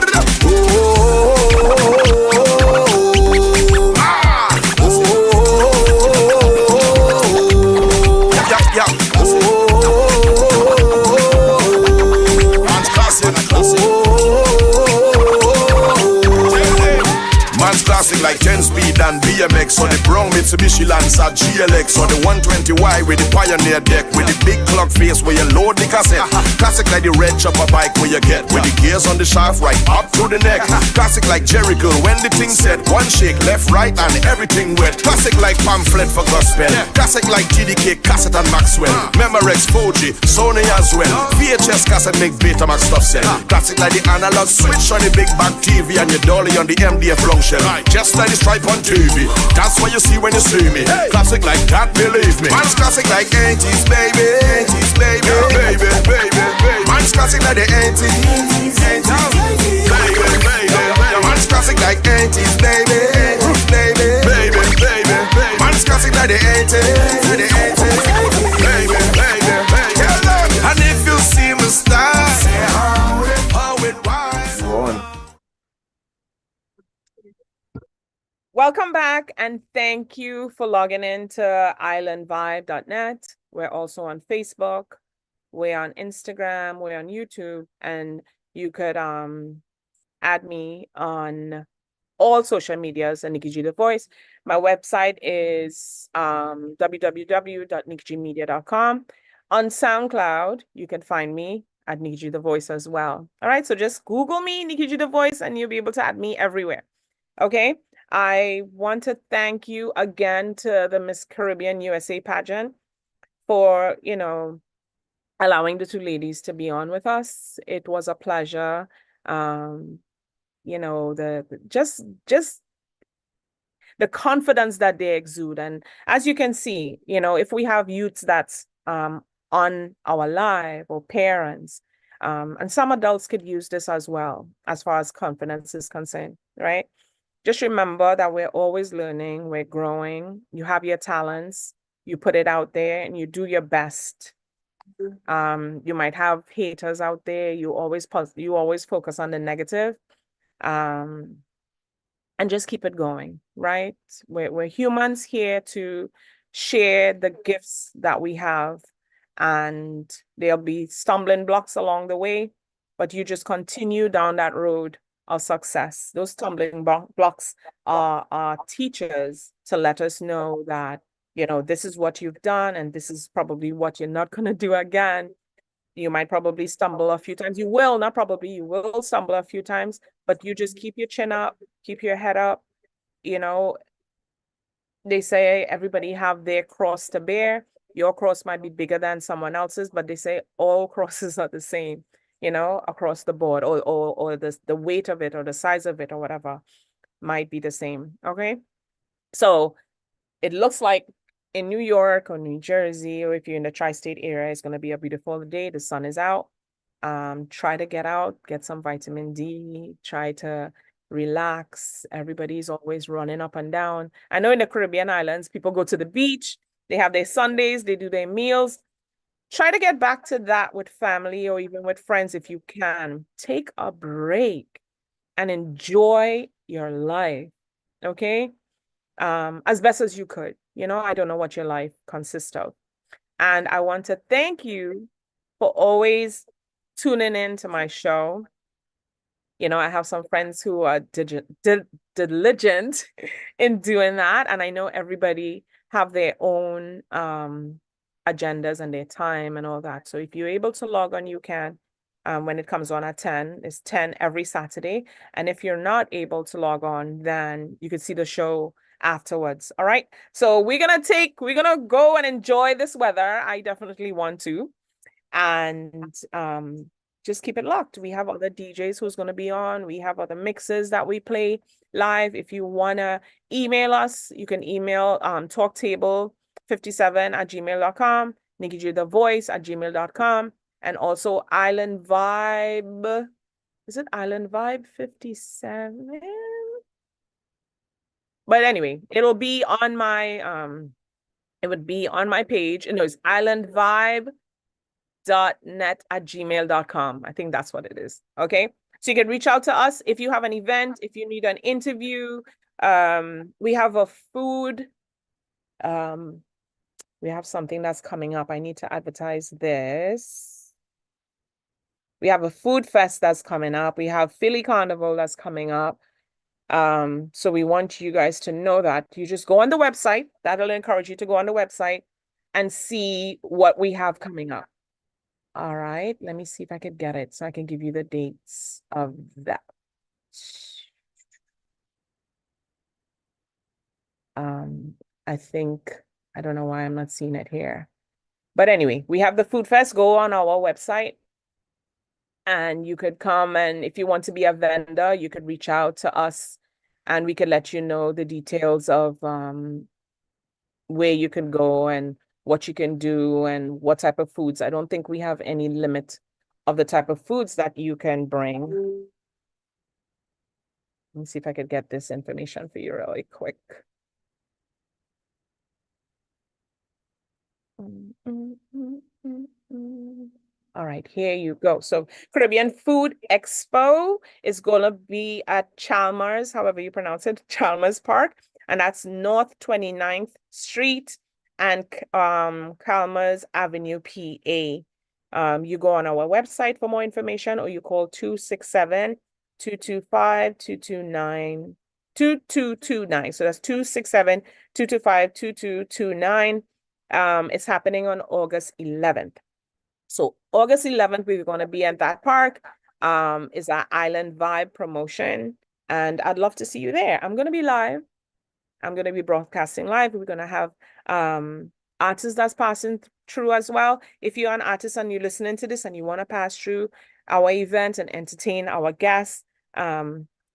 Like 10 speed and BMX on the brown Mitsubishi Lancer GLX on the 120Y with the Pioneer deck with the big clock face where you load the cassette. Classic like the red chopper bike where you get with the gears on the shaft right up to the neck. Classic like Jericho when the thing set one shake left right and everything wet. Classic like pamphlet for gospel. Classic like TDK cassette and Maxwell. Memorex Fuji Sony as well. VHS cassette make Betamax stuff sell. Classic like the analog switch on the big back TV and your dolly on the MDF long shell. Just like the stripe on TV. That's what you see when you see me. Classic like that, believe me. Man's classic like 80s, baby. 80s, baby. Baby, baby, baby. Man's classic like the 80s. 80s, baby, baby. Man's classic like 80s, baby. Baby, baby, baby. Man's classic like the 80s. The 80s, baby, baby, baby. And if you see me style, say how it was.
Welcome back, and thank you for logging into islandvibe.net. We're also on Facebook, we're on Instagram, we're on YouTube, and you could add me on all social medias and Nikki G The Voice. My website is www.nikkigmedia.com. On SoundCloud, you can find me at Nikki G The Voice as well. All right, so just Google me, Nikki G The Voice, and you'll be able to add me everywhere. Okay. I want to thank you again to the Miss Caribbean USA pageant for, allowing the two ladies to be on with us. It was a pleasure. Just the confidence that they exude. And as you can see, if we have youths that's on our live or parents, and some adults could use this as well, as far as confidence is concerned, right? Just remember that we're always learning, we're growing. You have your talents, you put it out there and you do your best. You might have haters out there. You always focus on the negative, and just keep it going, right? We're humans here to share the gifts that we have, and there'll be stumbling blocks along the way, but you just continue down that road of success. Those stumbling blocks are teachers to let us know that, this is what you've done and this is probably what you're not going to do again. You might probably stumble a few times. You will stumble a few times, but you just keep your chin up, keep your head up. They say everybody have their cross to bear. Your cross might be bigger than someone else's, but they say all crosses are the same. Across the board, or the weight of it or the size of it or whatever might be the same. Okay. So it looks like in New York or New Jersey, or if you're in the tri-state area, it's going to be a beautiful day. The sun is out. Try to get out, get some vitamin D, try to relax. Everybody's always running up and down. I know in the Caribbean islands, people go to the beach, they have their Sundays, they do their meals. Try to get back to that with family or even with friends if you can. Take a break and enjoy your life, okay? as best as you could. You know, I don't know what your life consists of. And I want to thank you for always tuning in to my show. You know, I have some friends who are diligent in doing that. And I know everybody have their own agendas and their time and all that. So if you're able to log on, you can. When it comes on at 10, it's 10 every Saturday. And if you're not able to log on, then you can see the show afterwards. All right. So we're gonna go and enjoy this weather. I definitely want to. And just keep it locked. We have other DJs who's going to be on. We have other mixes that we play live. If you want to email us, you can email talktable57@gmail.com, Nikki J the Voice @gmail.com, and also Island Vybe. Is it Island Vybe 57? But anyway, it'll be on my it would be on my page. And it's islandvibe.net@gmail.com. I think that's what it is. Okay. So you can reach out to us if you have an event, if you need an interview. We have a food. We have something that's coming up. I need to advertise this. We have a food fest that's coming up. We have Philly Carnival that's coming up. So we want you guys to know that. You just go on the website. That'll encourage you to go on the website and see what we have coming up. All right, let me see if I could get it so I can give you the dates of that. I don't know why I'm not seeing it here. But anyway, we have the Food Fest. Go on our website and you could come, and if you want to be a vendor, you could reach out to us and we could let you know the details of where you can go and what you can do and what type of foods. I don't think we have any limit of the type of foods that you can bring. Let me see if I could get this information for you really quick. All right, here you go. So Caribbean Food Expo is going to be at Chalmers, however you pronounce it, Chalmers Park. And that's North 29th Street and Chalmers Avenue, PA. You go on our website for more information, or you call 267-225-229. So that's 267-225-2229. It's happening on August 11th. So August 11th, we're going to be at that park. Is our Island Vibe promotion. And I'd love to see you there. I'm going to be live. I'm going to be broadcasting live. We're going to have artists that's passing through as well. If you're an artist and you're listening to this and you want to pass through our event and entertain our guests,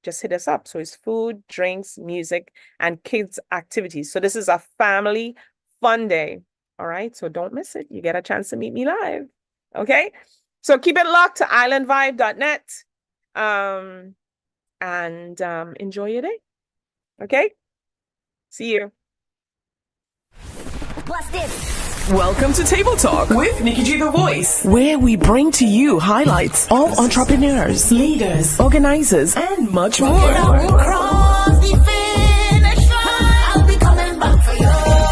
just hit us up. So it's food, drinks, music, and kids activities. So this is a family fun day. All right. So don't miss it. You get a chance to meet me live. Okay. So keep it locked to islandvibe.net and enjoy your day. Okay. See you.
Welcome to Table Talk with Nikki G the Voice, where we bring to you highlights of entrepreneurs, leaders, organizers, and much more.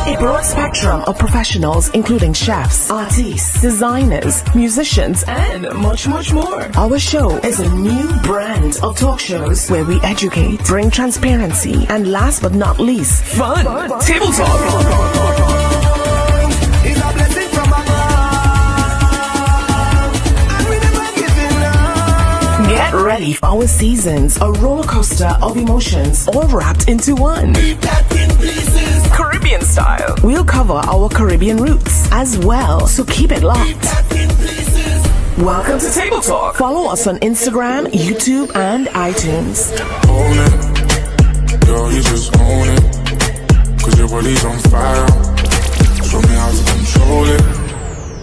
A broad spectrum of professionals, including chefs, artists, designers, musicians, and much more. Our show is a new brand of talk shows where we educate, bring transparency, and last but not least, fun. Table Talk. Get ready for our seasons, a roller coaster of emotions, all wrapped into one. Caribbean style. We'll cover our Caribbean roots as well, so keep it locked. Welcome to Table Talk. Follow us on Instagram, YouTube, and iTunes.
Own it, girl, you just own it, 'cause your body's on fire. Show me how to control it.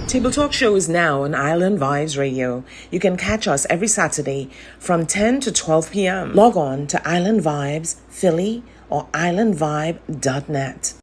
Table Talk Show is now on Island Vibes Radio. You can catch us every Saturday from 10 to 12 p.m. Log on to Island Vibes Philly or islandvibe.net.